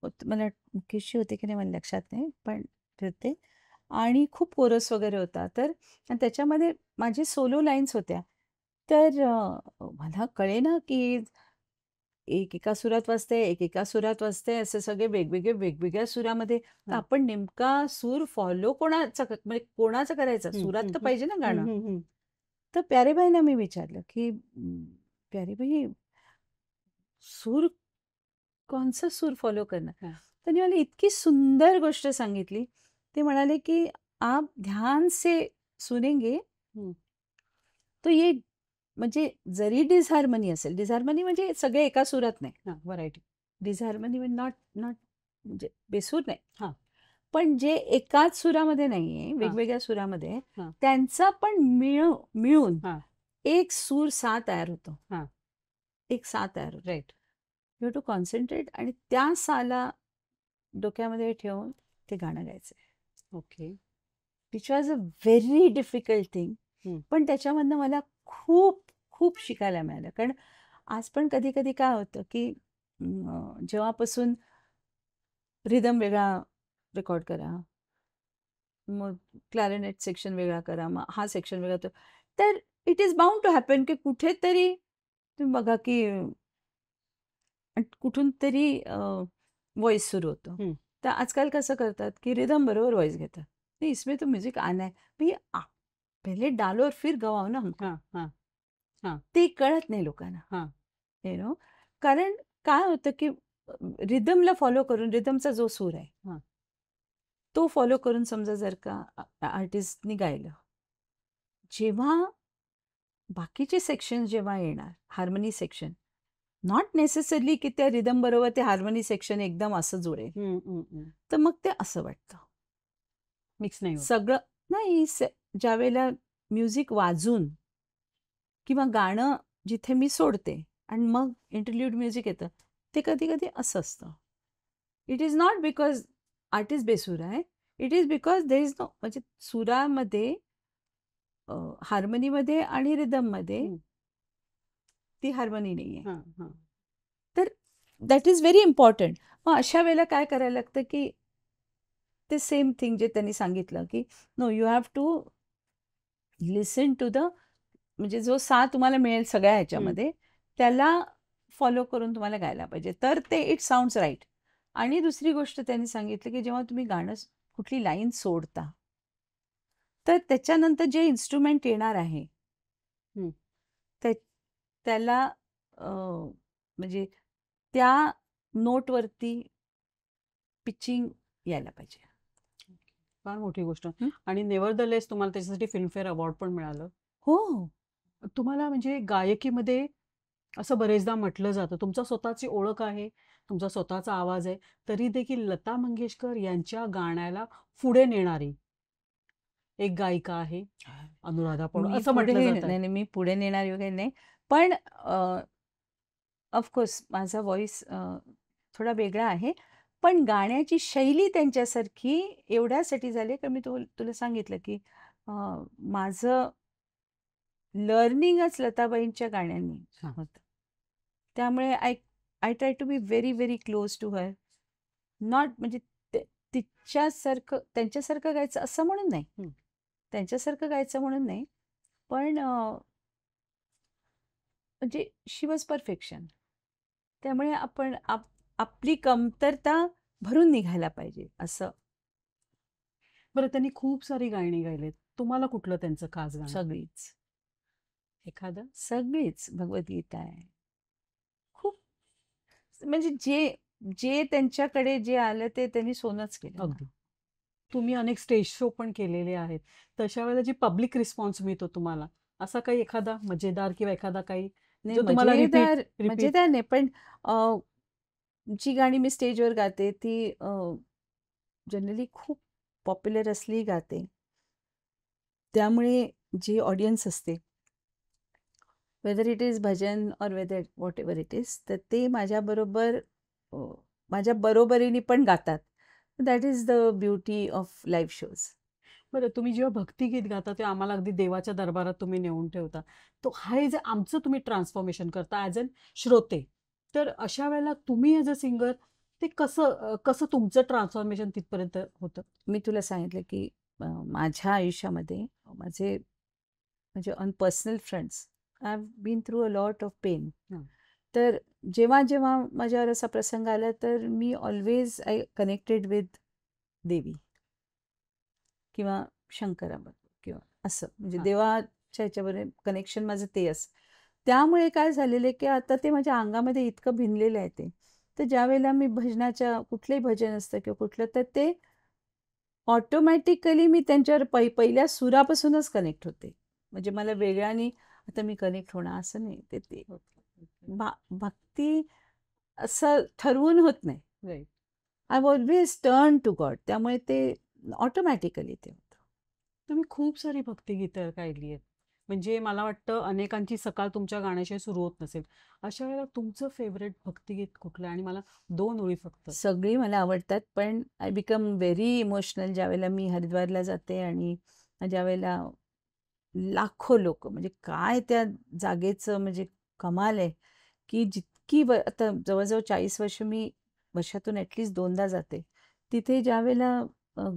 B: मला मुकेशजी होते की नाही मला लक्षात नाही, पण ते होते. आणि खूप कोरस वगैरे होता. तर आणि त्याच्यामध्ये माझे सोलो लाईन्स होत्या. तर मला कळेना की एका सुरात वाजते, एका सुरात वाजते, असे सगळे वेगवेगळ्या सुरामध्ये. तर
A: हां.
B: आपण नेमका सूर फॉलो कोणाचा म्हणजे कोणाचा करायचा?
A: हं,
B: सुरात
A: हं,
B: तर
A: हं.
B: पाहिजे ना
A: हं,
B: गाणं.
A: हं, हं.
B: तर प्यारेबाईंना मी विचारलं की प्यारे भाई सूर कौनसा सूर फॉलो करना?
A: हां.
B: त्यांनी मला इतकी सुंदर गोष्ट सांगितली. ते म्हणाले की आप ध्यान से सुनेंगे
A: हं.
B: तो ये म्हणजे जरी डिसहार्मनी असेल, डिसहार्मनी म्हणजे सगळे एका सुरात नाही.
A: हां. व्हरायटी.
B: डिसहार्मनी म्हणजे नॉट नॉट म्हणजे बेसूर नाही.
A: हां.
B: पण जे एकाच सुरामध्ये नाहीये,
A: हां.
B: वेगवेगळ्या सुरामध्ये,
A: हां.
B: त्यांचा पण मिळून
A: हां.
B: एक सूर सा तयार होतो.
A: हां.
B: एक सा तयार होतो.
A: Right.
B: You have to concentrate आणि त्या साला डोक्यामध्ये ठेवून ते गाणं गायचंय.
A: Okay.
B: Which was a very difficult thing.
A: हं.
B: पण त्याच्यामधनं मला खूप खूप शिकायला मिळालं. कारण आज पण कधी-कधी काय होतं, की जेव्हापासून रिदम वेगळा रेकॉर्ड करा, मग क्लॅरिनेट सेक्शन वेगळा करा, मग हा सेक्शन वेगळा तर it is bound to happen की कुठेतरी तुम्ही बघा की कुठून तरी व्हॉइस सुरू होतो.
A: हं.
B: तर आजकाल कसं करतात की रिदम बरोबर व्हॉइस घेतात. नहीं इसमें तो म्यूजिक आना है. भैया पहले डालो और फिर गवाओ ना हमको.
A: हां, हां, हां,
B: ते कळत नाही लोकांना.
A: हां.
B: यु नो कारण काय होतं की रिदमला फॉलो करून रिदमचा जो सूर आहे
A: हां.
B: तो फॉलो करून समजा जर का आर्टिस्टनी गायलं, जेव्हा बाकीचे सेक्शन जेव्हा येणार, हार्मनी सेक्शन, नॉट नेसेसरली की त्या रिदम बरोबर ते हार्मनी सेक्शन एकदम असं जुळेल.
A: हं, हं, हं.
B: तर मग ते असं वाटतं.
A: मिक्स नाही होत.
B: सगळं नाही ज्यावेळेला म्युझिक वाजून किंवा गाणं जिथे मी सोडते आणि मग इंटरल्यूड म्युझिक येतं, ते कधी-कधी असं असतं. It is not because artist बेसूर आहे. It is because there is no म्हणजे सुरामध्ये हार्मनीमध्ये आणि रिदममध्ये
A: हं.
B: ती हार्मनी नाहीये.
A: हां, हां.
B: तर दॅट इज व्हेरी इम्पॉर्टंट. मग अशा वेळेला काय करायला लागतं, की ते सेम थिंग जे त्यांनी सांगितलं, की no you have to listen to the म्हणजे जो सा तुम्हाला मिळेल सगळ्या
A: हं.
B: ह्याच्यामध्ये, त्याला फॉलो करून तुम्हाला गायला पाहिजे. तर ते इट साउंड्स राइट. आणि दुसरी गोष्ट त्यांनी सांगितली, की जेव्हा तुम्ही गाणं कुठली लाईन सोडता, तर त्याच्यानंतर जे इन्स्ट्रुमेंट येणार आहे,
A: हं.
B: त्या त्याला म्हणजे त्या नोटवरती पिचिंग यायला पाहिजे.
A: फार मोठी गोष्ट.
B: हं.
A: आणि नेव्हरदलेस तुम्हाला त्याच्यासाठी फिल्मफेअर अवॉर्ड पण मिळालं.
B: हो.
A: तुम्हाला म्हणजे गायकीमध्ये असं बरेचदा म्हटलं जातं, तुमचा स्वतःची ओळख आहे, तुमचा स्वतःचा आवाज आहे, तरी देखील लता मंगेशकर यांच्या गाण्याला पुढे नेणारी एक गायिका आहे अनुराधा पौडवाल
B: मी
A: असं
B: पुढे
A: म्हटलं जातं.
B: नाही, नाही, मी पुढे नेणार वगैरे नाही. पण ऑफकोर्स माझा व्हॉईस थोडा वेगळा आहे. पण गाण्याची शैली त्यांच्यासारखी एवढ्यासाठी झाली कारण मी तुला सांगितलं, की अ, माझं लर्निंगच लताबाईंच्या गाण्यांनी
A: हां.
B: होतं. त्यामुळे I I try to be very, very close to her. Not म्हणजे तिच्यासारखं त्यांच्यासारखं गायचं असं म्हणून नाही.
A: हं.
B: त्यांच्यासारखं गायचं म्हणून नाही. पण म्हणजे शी वॉज परफेक्शन. त्यामुळे आपण आपली कमतरता भरून निघायला पाहिजे असं.
A: बरं, त्यांनी खूप सारी गाणी गायलीत. तुम्हाला कुठलं त्यांचं खास गाणं?
B: सगळीच,
A: एखादं?
B: सगळीच भगवद्गीता आहे. खूप म्हणजे जे जे त्यांच्याकडे जे आलं ते त्यांनी सोनंच केलं ना.
A: अगदी. तुम्ही अनेक स्टेज शो पण केलेले आहेत. तशा वेळेला जी पब्लिक रिस्पॉन्स मिळतो तुम्हाला, असा काही एखादा मजेदार किंवा एखादा काही
B: नाही
A: जो तुम्हाला रिपीट
B: मजेदार
A: रिपीट
B: मजेदार नाही पण जी गाणी मी स्टेजवर गाते ती जनरली खूप पॉप्युलर असली गाते. त्यामुळे जी ऑडियन्स असते, वेदर इट इज भजन और whether whatever it is, तर ते माझ्या बरोबरीने पण गातात. That is the beauty of live shows.
A: बरं, तुम्ही जेव्हा भक्तिगीत गाता ते आम्हाला अगदी देवाच्या दरबारात तुम्ही नेऊन ठेवता. तो हे जे आमचं तुम्ही ट्रान्सफॉर्मेशन करता ॲज अ श्रोते. तर अशा वेळेला तुम्ही ॲज अ सिंगर ते कसं तुमचं ट्रान्सफॉर्मेशन तिथपर्यंत होतं?
B: मी तुला सांगितलं की माझ्या आयुष्यामध्ये माझे म्हणजे on personal fronts I have been through a lot of pain.
A: हं.
B: तर जेव्हा जेव्हा माझ्यावर असा प्रसंग आला तर मी always I connected with Devi किंवा शंकराबरोबर किंवा असं म्हणजे
A: हां.
B: देवाच्या ह्याच्याबरोबर कनेक्शन माझं ते असं. त्यामुळे काय झालेलं आहे की आता ते माझ्या अंगामध्ये इतकं भिनलेलं आहे ते. तर ज्यावेळेला मी भजनाच्या कुठलंही भजन असतं किंवा कुठलं तर ते ऑटोमॅटिकली मी त्यांच्यावर पहिल्या सुरापासूनच कनेक्ट होते. म्हणजे मला वेगळ्याने आता मी कनेक्ट होणार असं नाही. ते ते
A: ओके, ओके.
B: भक्ती असं ठरवून होत नाही.
A: Right.
B: I always turn to God. त्यामुळे ते ऑटोमॅटिकली ते होतं.
A: तुम्ही खूप सारी भक्तिगीतं गायली आहेत. म्हणजे मला वाटतं अनेकांची सकाळ तुमच्या गाण्याशिवाय सुरू होत नसेल. अशा वेळेला तुमचं फेव्हरेट भक्तिगीत कुठलं आहे? आणि मला 2 ओळी फक्त.
B: सगळी मला आवडतात, पण आय बिकम व्हेरी इमोशनल ज्यावेळेला मी हरिद्वारला जाते आणि ज्यावेळेला लाखो लोकं म्हणजे काय त्या जागेचं म्हणजे कमाल आहे, की जितकी आता जवळ-जवळ 40 वर्ष मी वर्षातून ॲटलीस्ट 2दा जाते. तिथे ज्यावेळेला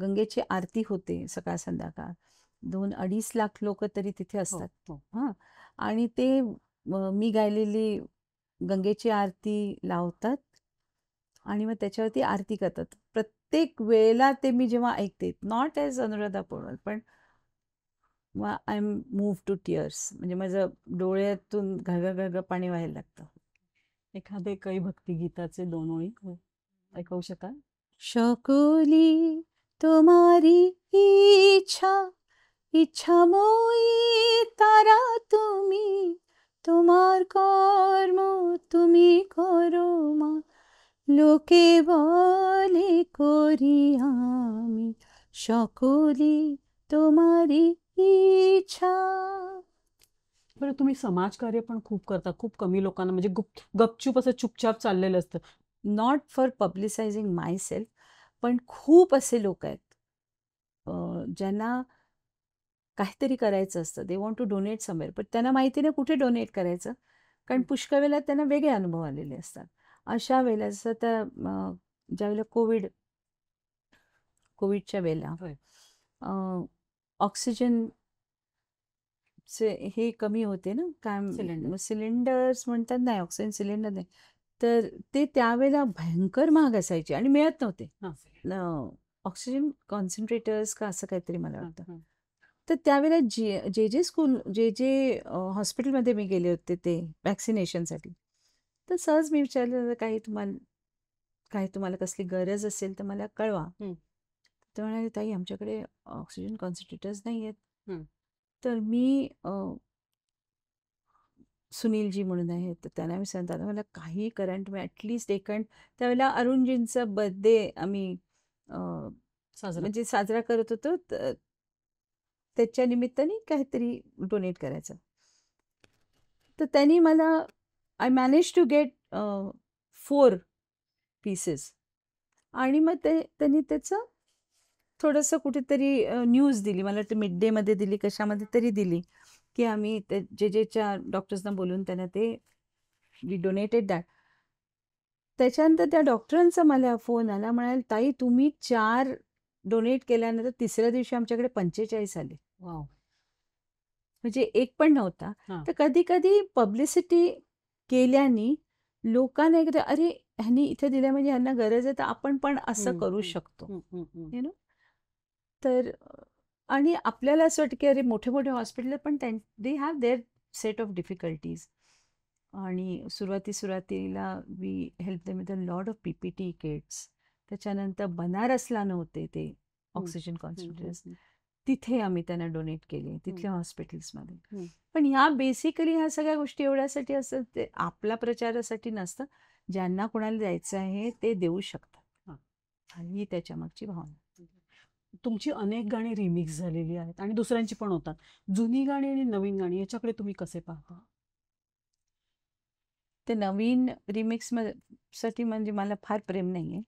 B: गंगेची आरती होते सकाळ-संध्याकाळ 2-2.5 लाख लोकं तरी तिथे
A: हो,
B: असतात.
A: हो.
B: हां. आणि ते मी गायलेली गंगेची आरती लावतात आणि मग त्याच्यावरती आरती करतात. प्रत्येक वेळेला ते मी जेव्हा ऐकते, नॉट ॲज अनुराधा पौडवाल, पण मग I am move to tears म्हणजे माझं डोळ्यातून घागा पाणी व्हायला लागतं.
A: एखादे काही भक्तिगीताचे 2 ओळी ऐकवू शकाल?
B: शकली तुम्हारी इच्छा इच्छा मोई तारा তুমি তোমার কর্ম তুমি করো মা লোকে বলে করি আমি সকলি তোমারি ইচ্ছা.
A: बरं, तुम्ही समाजकार्य पण खूप करता. खूप कमी लोकांना म्हणजे गपचूप असं चुपचाप चाललेलं असतं.
B: Not for publicizing myself, पण खूप असे लोक आहेत ज्यांना काहीतरी करायचं असतं. They want to donate somewhere, पण त्यांना माहिती नाही कुठे डोनेट करायचं. कारण
A: हं.
B: पुष्कळ वेळेला त्यांना वेगळे अनुभव आलेले असतात. अशा वेळेला जसं त्या ज्यावेळेला कोविडच्या वेळेला
A: होय.
B: ऑक्सिजनचे हे कमी होते ना,
A: सिलेंडर.
B: काय सिलेंडर्स म्हणतात नाही, ऑक्सिजन सिलेंडर नाही. तर ते त्यावेळेला भयंकर महाग असायचे आणि मिळत नव्हते. ऑक्सिजन कॉन्सन्ट्रेटर्स का असं काहीतरी मला
A: हां,
B: वाटतं.
A: हां.
B: तर त्यावेळेला जे हॉस्पिटलमध्ये मी गेले होते ते व्हॅक्सिनेशनसाठी. तर सहज मी विचारलं, काही तुम्हाला कसली गरज असेल तर मला कळवा.
A: हं,
B: तर म्हणाले, ताई आमच्याकडे ऑक्सिजन कॉन्सन्ट्रेटर्स नाही आहेत.
A: हं.
B: तर मी सुनीलजी म्हणून आहेत, तर त्यांना मी सांगितलं, "दादा मला काही करंट मी ॲटलीस्ट त्यावेळेला अरुणजींचा बर्थडे आम्ही
A: साजरा.
B: म्हणजे साजरा करत होतो. त्याच्या निमित्ताने काहीतरी डोनेट करायचं. तर त्यांनी मला I manage to get 4 pieces आणि मग त्यांनी त्याचं थोडंसं कुठेतरी न्यूज दिली. मला वाटतं मिड डेमध्ये दिली, कशामध्ये तरी दिली, की आम्ही जे डॉक्टर्सना बोलवून त्यांना ते वी डोनेटेड दॅट. त्याच्यानंतर त्या डॉक्टरांचा मला फोन आला. म्हणाले, "ताई तुम्ही 4 डोनेट केल्यानंतर तिसऱ्या दिवशी आमच्याकडे 45 आले."
A: वॉव!
B: म्हणजे एक पण नव्हता.
A: हां.
B: तर कधी-कधी पब्लिसिटी केल्याने लोकांना एकदा अरे, ह्यांनी इथे दिलं म्हणजे ह्यांना गरज आहे, तर आपण पण असं
A: हं,
B: करू
A: हं.
B: शकतो.
A: हं, हं, हं.
B: You no? तर आणि आपल्याला असं वाटतं, की अरे मोठे-मोठे हॉस्पिटल पण they have there set of difficulties. आणि सुरुवातीला we help them with a lot of PPE kits. त्याच्यानंतर बनारसला नव्हते ते
A: हं,
B: ऑक्सिजन
A: हं, हं,
B: कॉन्सन्ट्रेटर्स.
A: हं,
B: तिथे आम्ही त्यांना डोनेट केले,
A: हं,
B: तिथल्या हॉस्पिटल्समध्ये.
A: हं.
B: पण ह्या सगळ्या गोष्टी एवढ्यासाठी असतात, ते आपल्या प्रचारासाठी नसतं. ज्यांना कोणाला द्यायचं आहे ते देऊ शकतात.
A: हां.
B: ही त्याच्यामागची भावना.
A: तुमची अनेक गाणी रिमिक्स झालेली आहेत आणि दुसऱ्यांची पण होतात. जुनी गाणी आणि नवीन गाणी याच्याकडे तुम्ही कसे पाहता?
B: ते नवीन रिमिक्स साठी म्हणजे मला फार प्रेम नाहीये.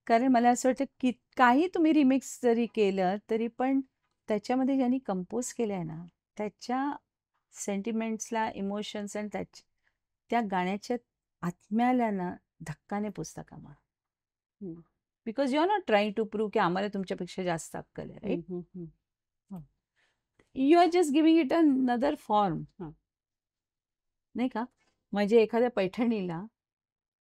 B: कारण मला असं वाटतं की काही तुम्ही रिमिक्स जरी केलं तरी पण त्याच्यामध्ये ज्यांनी कंपोज केलंय ना, त्याच्या सेंटिमेंट्सला, इमोशन्स आणि त्या गाण्याच्या आत्म्याला ना धक्का नाही पोचता कामा.
A: हं.
B: Because you are not trying to prove की आम्हाला तुमच्यापेक्षा जास्त अक्कल आहे,
A: हं,
B: राईट?
A: हं, हं.
B: You are just giving it another form,
A: हां.
B: नाही का? म्हणजे एखाद्या पैठणीला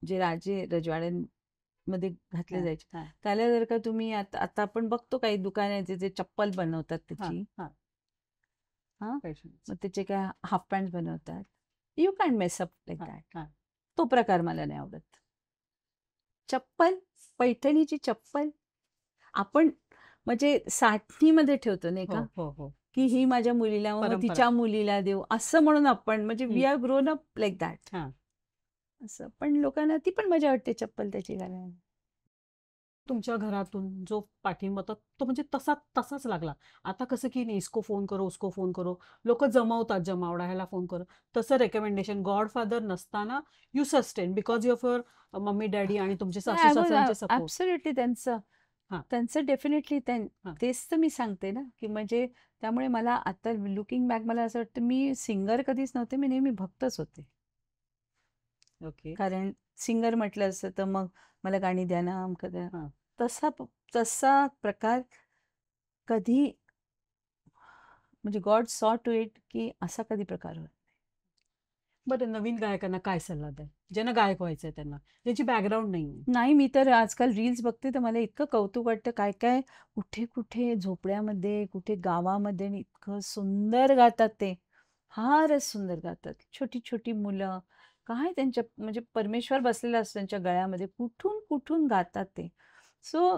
B: जे राजे रजवाड्यांमध्ये घातले
A: हां,
B: जायचे,
A: हां,
B: त्याला जर का तुम्ही आता आता आपण बघतो काही दुकान आहे जे चप्पल बनवतात
A: हां,
B: त्याची,
A: हां.
B: हां,
A: पैठणीचं.
B: मग त्याचे काय हाफ पॅन्ट बनवतात. You can mess up like
A: हां,
B: दॅट.
A: हां.
B: तो प्रकार मला नाही आवडत. चप्पल, पैठणीची चप्पल आपण म्हणजे साठणीमध्ये ठेवतो नाही
A: हो,
B: का?
A: हो, हो.
B: की ही माझ्या मुलीला, मग
A: परंपरा.
B: तिच्या मुलीला देऊ असं म्हणून आपण म्हणजे
A: हं.
B: We are grown up like that.
A: हां.
B: असं. पण लोकांना ती पण मजा वाटते चप्पल त्याची घालायला.
A: तुमच्या घरातून जो पाठिंबा होता तो म्हणजे तसाच लागला. आता कसं की नाही इसको फोन करो, उसको फोन करो. लोकं जमवतात जमावडा, ह्याला फोन करो. तसं रेकमेंडेशन गॉडफादर नसताना you sustain because of your mummy daddy आणि तुमचे
B: आय वॉज
A: सासू-सासऱ्यांचे सपोर्ट.
B: ॲब्सोल्युटली त्यांचं
A: हां,
B: त्यांचं डेफिनेटली
A: हां.
B: तेच तर मी सांगते ना, की म्हणजे त्यामुळे मला आता लुकिंग बॅक मला असं वाटतं मी सिंगर कधीच नव्हते, मी नेहमी भक्तच होते.
A: ओके.
B: कारण सिंगर म्हटलं असतं तर मग मला गाणी द्या ना, अमकं द्या.
A: हां.
B: तसा प्रकार कधी म्हणजे गॉड सॉ टू इट की असा कधी प्रकार होत.
A: बरं नवीन गायकांना काय सल्ला द्याल? ज्यांना गायक व्हायचंय त्यांना, ज्यांची बॅकग्राऊंड नाहीये.
B: नाही, मी तर आजकाल रील्स बघते तर मला इतकं कौतुक वाटतं. काय-काय, कुठे-कुठे झोपड्यामध्ये, कुठे गावामध्ये आणि इतकं सुंदर गातात ते. फारच सुंदर गातात. छोटी-छोटी मुलं. काय त्यांच्या म्हणजे परमेश्वर बसलेला असतो त्यांच्या गळ्यामध्ये. कुठून-कुठून गातात ते. सो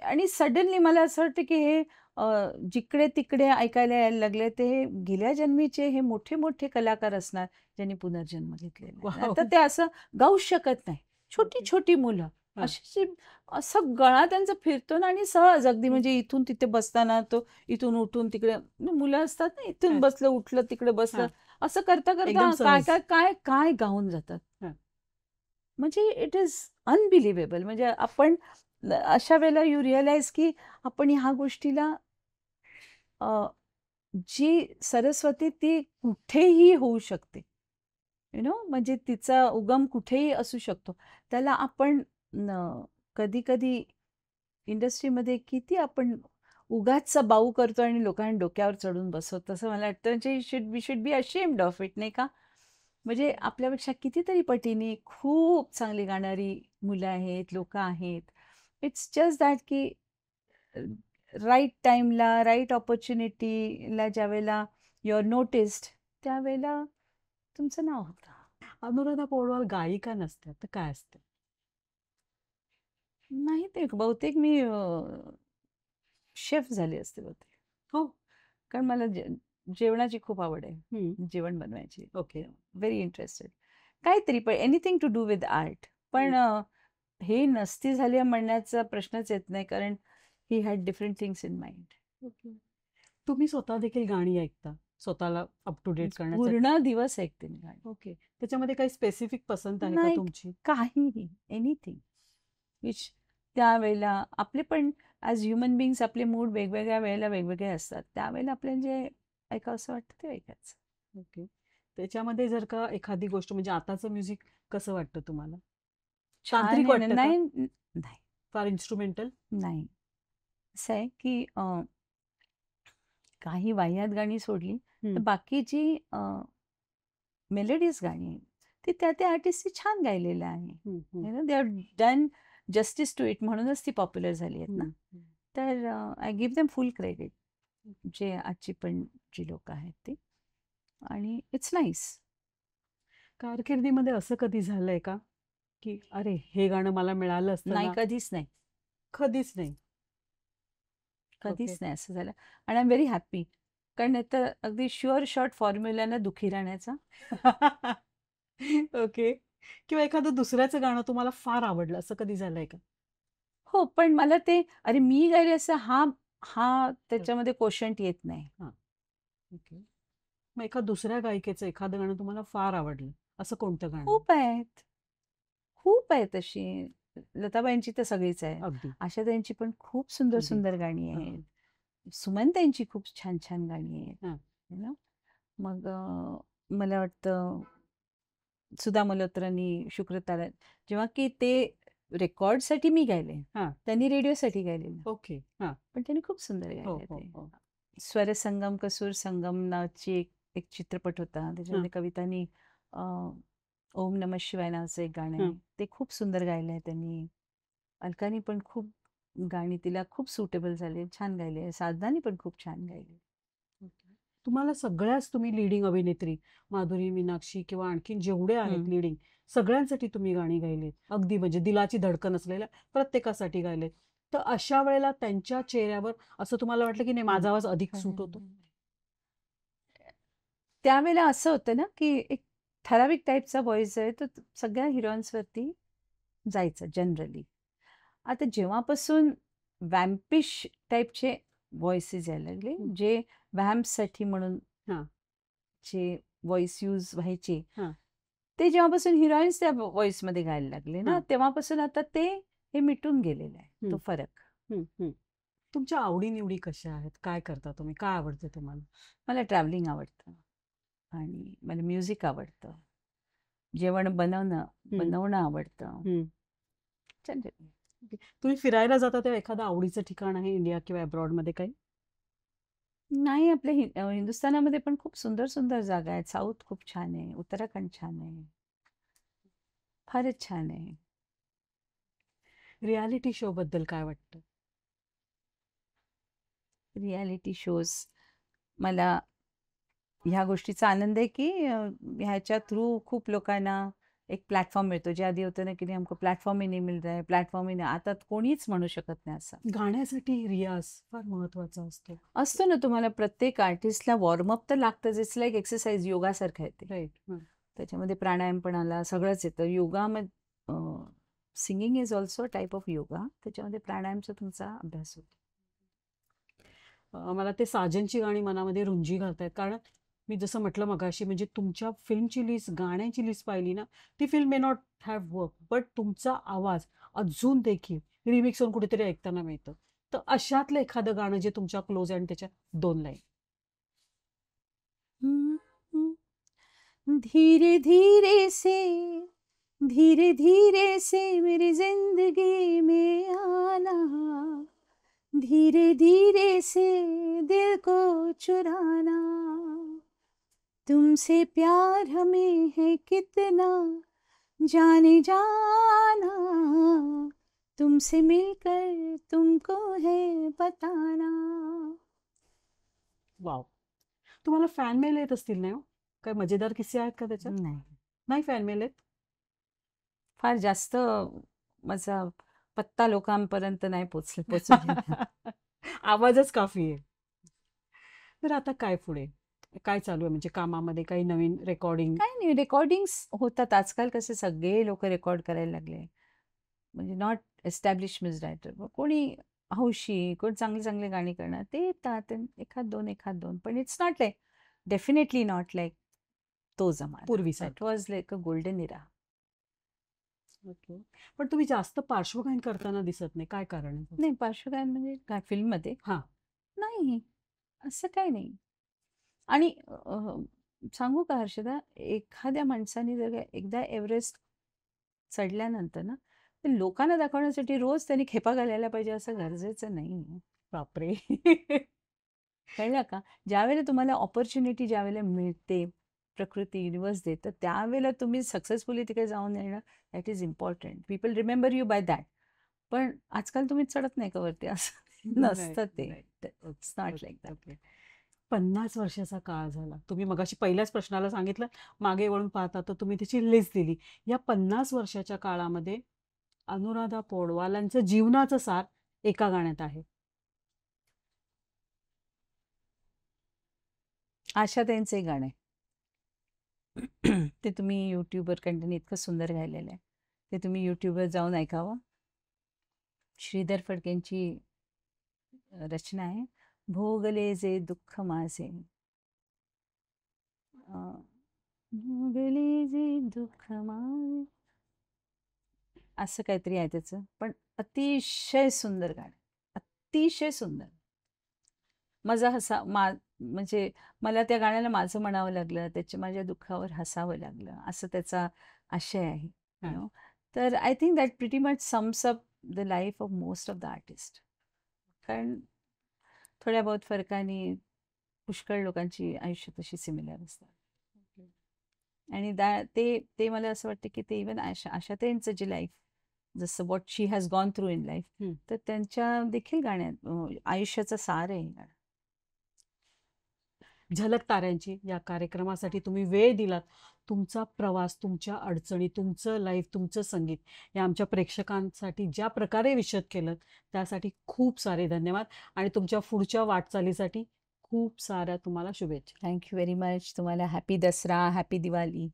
B: आणि सडनली मला असं वाटतं की हे अ, जिकडे-तिकडे ऐकायला यायला लागले ते गेल्या जन्मीचे हे मोठे-मोठे कलाकार असणार, ज्यांनी पुनर्जन्म घेतलेला आहे.
A: वॉव!
B: नाहीतर ते असं गाऊच शकत नाही.
A: ओके.
B: छोटी-छोटी मुलं
A: हां.
B: अशी जी असं गळा त्यांचा फिरतो ना आणि सहज अगदी
A: हं.
B: म्हणजे इथून तिथे बसताना तो इथून उठून तिकडे म्हणजे मुलं असतात ना, इथून
A: हां,
B: बसलं, उठलं, तिकडे बसलं.
A: हां.
B: असं करता-करता
A: एकदम
B: काय,
A: सहज.
B: काय, काय, काय गाऊन जातात.
A: हां.
B: म्हणजे इट इज अनबिलिव्हेबल. म्हणजे आपण अशा वेळेला यू रिअलाइज की आपण ह्या गोष्टीला अ, जी सरस्वती ती कुठेही होऊ शकते. यू नो म्हणजे तिचा उगम कुठेही असू शकतो. त्याला आपण कधी-कधी इंडस्ट्रीमध्ये किती आपण उगाचचा बाऊ करतो आणि लोकांना डोक्यावर चढून बसवतो. तसं मला वाटतं म्हणजे we should be ashamed of it नाही का? म्हणजे आपल्यापेक्षा कितीतरी पटीने खूप चांगली गाणारी मुलं आहेत, लोकं आहेत. इट्स जस्ट दॅट की राईट टाईमला, राईट अपॉर्च्युनिटीला ज्यावेळेला यू आर नोटिस्ड, त्यावेळेला तुमचं नाव होतं.
A: अनुराधा पौडवाल गायिका नसत्या तर काय असते?
B: नाही ते बहुतेक मी शेफ झाले असते बहुतेक.
A: हो.
B: कारण मला जेवणाची खूप आवड
A: हं.
B: आहे. जेवण बनवायची.
A: ओके.
B: Very interested. काहीतरी पण anything to do with art. पण
A: हं.
B: हे नसती झाली म्हणण्याचा प्रश्नच येत नाही कारण he had different things in mind.
A: Okay. तुम्ही स्वतः देखील गाणी ऐकता, स्वतःला अप टू डेट करण्यासाठी?
B: पूर्ण दिवस ऐकते मी गाणी.
A: ओके. त्याच्यामध्ये काही स्पेसिफिक पसंत आहे का
B: नाही
A: तुमची?
B: काहीही, एनिथिंग. विच त्यावेळेला आपले पण ॲज ह्युमन बीइंग्स आपले मूड वेगवेगळ्या वेळेला वेगवेगळे असतात. त्यावेळेला आपल्याला जे ऐकावंसं वाटतं ते ऐकायचं.
A: ओके. त्याच्यामध्ये जर का एखादी गोष्ट म्हणजे आताचं म्युझिक कसं वाटतं तुम्हाला?
B: छान
A: तांत्रिक
B: आहे ना.
A: वाटतं का?
B: नाही, नाही,
A: फार इन्स्ट्रुमेंटल?
B: नाही. असं आहे की काही वाह्यात गाणी सोडली, तर
A: हं.
B: बाकी जी मेलोडियस गाणी आहेत, ती त्या आर्टिस्टनी छान गायलेलं आहे.
A: हं, हं,
B: you know they have done justice to it म्हणूनच ती पॉप्युलर झाली आहेत ना.
A: हं, हं.
B: तर I give them full credit. जे आजची पण जी लोकं आहेत ती आणि इट्स नाईस.
A: कारकिर्दीमध्ये असं कधी झालंय का, की अरे हे गाणं मला मिळालं असतं
B: नाही,
A: ना?
B: कधीच नाही.
A: कधीच नाही. ओके.
B: कधीच नाही असं झालं आणि आय एम व्हेरी हॅपी. कारण नाहीतर अगदी शुअर शॉर्ट फॉर्म्युला दुःखी राहण्याचा.
A: ओके. किंवा एखादं दुसऱ्याचं गाणं तुम्हाला फार आवडलं असं कधी झालंय का?
B: हो, पण मला ते अरे मी गायले असं हा हा
A: हं.
B: त्याच्यामध्ये कोशंट येत नाही.
A: हां. ओके. मग एका दुसऱ्या गायिकेचं एखादं गाणं तुम्हाला फार आवडलं, असं कोणतं गाणं आहे?
B: खूप आहेत. खूप आहेत अशी. लताबाईंची तर सगळीच आहे.
A: अगदी,
B: आशाताईंची पण खूप सुंदर
A: अगदी.
B: सुंदर गाणी
A: हां,
B: आहेत. सुमनताईंची खूप छान छान गाणी आहेत.
A: हां.
B: यू नो मग मला वाटतं सुधा मल्होत्रांनी शुक्रतारा जेव्हा की ते रेकॉर्डसाठी मी गायले.
A: हां.
B: त्यांनी रेडिओसाठी गायलेलं.
A: ओके. हां.
B: पण त्यांनी खूप सुंदर
A: हो,
B: गायलंय
A: हो,
B: ते.
A: हो.
B: स्वरसंगम कसूर संगम नावाची एक एक चित्रपट होता.
A: हां,
B: त्याच्यामध्ये कवितांनी अ, ओम नमः शिवाय नावाचं एक गाणं
A: हां.
B: आहे. ते खूप सुंदर गायलंय त्यांनी. अलकानी पण खूप गाणी तिला खूप सुटेबल झाले. छान गायले. साधनानी पण खूप छान गायली.
A: ओके. तुम्हाला सगळ्याच तुम्ही लीडिंग अभिनेत्री, माधुरी, मीनाक्षी किंवा आणखीन जेवढे आहेत
B: हं.
A: लीडिंग, सगळ्यांसाठी तुम्ही गाणी गायलीत. अगदी म्हणजे दिलाची धडकन असलेल्या प्रत्येकासाठी गायलेत. तर अशा वेळेला त्यांच्या चेहऱ्यावर असं तुम्हाला वाटलं, की नाही माझा आवाज अधिक सूट होतो?
B: त्यावेळेला असं होतं ना, की एक ठराविक टाइपचा व्हॉईस आहे, तो सगळ्या हिरोईन्सवरती जायचा जनरली. आता जेव्हापासून वॅम्पिश टाइपचे व्हॉइसेस यायला लागले,
A: हं.
B: जे वॅम्पसाठी म्हणून
A: हां,
B: जे व्हॉइस यूज व्हायचे,
A: हां,
B: ते जेव्हापासून हिरोईन्स त्या व्हॉइसमध्ये गायला लागले ना,
A: हां.
B: तेव्हापासून आता ते हे मिटून गेलेलं आहे,
A: हं,
B: तो फरक.
A: हं, हं. तुमच्या आवडी-निवडी कशा आहेत? काय करता तुम्ही? काय आवडतं तुम्हाला?
B: मला ट्रॅव्हलिंग आवडतं आणि मला म्युझिक आवडतं. जेवण
A: हं,
B: बनवणं आवडतं.
A: हं.
B: जनरली.
A: ओके. तुम्ही फिरायला जाता तेव्हा एखादं आवडीचं ठिकाण आहे इंडिया किंवा अब्रॉडमध्ये काही?
B: नाही आपल्या हिंदुस्थानामध्ये पण खूप सुंदर सुंदर जागा आहेत. साऊथ खूप छान आहे. उत्तराखंड छान आहे. फारच छान आहे.
A: रिॲलिटी शोबद्दल काय वाटतं?
B: रिॲलिटी शोज मला ह्या गोष्टीचा आनंद आहे की ह्याच्या थ्रू खूप लोकांना एक प्लॅटफॉर्म मिळतो. जे आधी होतं ना की नाही हमको प्लॅटफॉर्म ही नहीं मिल रहा है, प्लॅटफॉर्म ही नाही. आता कोणीच म्हणू शकत नाही असं.
A: गाण्यासाठी रियाज फार महत्वाचा असतो.
B: असतो ना तुम्हाला प्रत्येक आर्टिस्टला वॉर्मअप तर लागतंच. इट्स लाईक एक्सरसाइज योगासारखं आहे ते.
A: राइट. हं.
B: त्याच्यामध्ये प्राणायाम पण आला, सगळंच येतं. योगामध्ये singing is also type of yoga. त्याच्यामध्ये प्राणायामचा तुमचा अभ्यास होतो.
A: मला ते साजनची गाणी मनामध्ये रुंजी घालतायत. कारण मी जसं म्हटलं मगाशी म्हणजे तुमच्या फिल्मची लिस्ट, गाण्यांची लिस्ट पाहिली ना, ती film may not have work, but तुमचा आवाज अजून देखील रिमिक्स होऊन कुठेतरी ऐकताना मिळतं. तर अशातलं एखादं गाणं जे तुमच्या क्लोज आहे आणि त्याच्या 2 लाईन.
B: धीरे धीरे से मेरी जिंदगी में आना, धीरे से दिल को चुराना, तुमसे प्यार हमें है कितना जाने जाना, तुमसे मिलकर तुमको है बताना.
A: वॉव! तुम्हाला फॅन मेल येत असतील नाही हो? काही मजेदार किस्से आहेत का त्याच्यात?
B: नाही,
A: नाही फॅन मेल येत?
B: फार जास्त माझा पत्ता लोकांपर्यंत नाही पोचू दिला.
A: आवाजच काफी आहे. तर आता काय पुढे? काय चालू आहे म्हणजे कामामध्ये काही नवीन रेकॉर्डिंग?
B: काही नाही रेकॉर्डिंग्स होतात. आजकाल कसे सगळे लोकं रेकॉर्ड करायला लागले. म्हणजे नॉट एस्टॅब्लिश म्युझिक रायटर. कोणी हौशी, कोण चांगली-चांगली गाणी करणार ते येतात आणि एखाद दोन. पण it's not like definitely not like तो जमाना. दॅट
A: पूर्वीसारखं.
B: Was like a golden era.
A: Okay. पण तुम्ही जास्त पार्श्वगायन करताना दिसत नाही. काय कारण आहे त्याचं?
B: नाही पार्श्वगायन म्हणजे काय फिल्ममध्ये?
A: हां.
B: नाही, असं काही नाही. आणि सांगू का हर्षदा, एखाद्या माणसाने जर का एकदा एव्हरेस्ट चढल्यानंतर ना, ते लोकांना दाखवण्यासाठी रोज त्यांनी खेपा घालायला पाहिजे असं गरजेचं नाही.
A: बापरे!
B: कळलं का? ज्यावेळेला तुम्हाला अपॉर्च्युनिटी ज्यावेळेला मिळते, प्रकृती, युनिव्हर्स देतं, त्यावेळेला तुम्ही सक्सेसफुली तिकडे जाऊन येणं that is important. People remember you by that. पण आजकाल तुम्ही चढत नाही का वरती असं
A: राइट,
B: नसतं ते.
A: Right.
B: It's
A: okay,
B: not like
A: okay,
B: that.
A: Okay. 50 वर्षाचा काळ झाला. तुम्ही मगाशी पहिल्याच प्रश्नाला सांगितलं, मागे वळून पाहता तर तुम्ही त्याची लिस्ट दिली. या 50 वर्षाच्या काळामध्ये अनुराधा पौडवालांचं जीवनाचं सार एका गाण्यात आहे.
B: आशाताईंचं एक गाणं आहे. ते तुम्ही YouTubeवर कंटिन्यू इतकं सुंदर गायलेलं आहे. ते तुम्ही YouTubeवर जाऊन ऐकावं. श्रीधर फडकेंची रचना आहे. भोगले जे दुःख माझे. भोगले जे दुःख माझे. असं काहीतरी आहे त्याचं. पण अतिशय सुंदर गाणं आहे. अतिशय सुंदर. माझा म्हणजे मला त्या गाण्याला माझं म्हणावं लागलं, माझ्या दुःखावर हसावं लागलं, असं त्याचा आशय आहे, यू
A: हां.
B: नो. तर I think that pretty much sums up the life of most of the artist. कारण थोड्या बहुत फरकाने पुष्कळ लोकांची आयुष्य तशी सिमिलर असतात. आणि ते ते मला असं वाटतं की ते इवन आशाताईंचं जे लाईफ, जसं what she has gone through in life,
A: हं.
B: तर त्यांच्या देखील गाण्यात आयुष्याचा सार आहे हे गाणं.
A: झलक ताऱ्यांची या कार्यक्रमासाठी तुम्ही वेळ दिलात. तुमचा प्रवास, तुमच्या अडचणी, तुमचं लाईफ, तुमचं संगीत हे आमच्या प्रेक्षकांसाठी ज्या प्रकारे विशद केलं त्यासाठी खूप सारे धन्यवाद आणि तुमच्या पुढच्या वाटचालीसाठी खूप साऱ्या तुम्हाला शुभेच्छा.
B: Thank you very much. तुम्हाला हॅपी दसरा, हॅपी दिवाळी.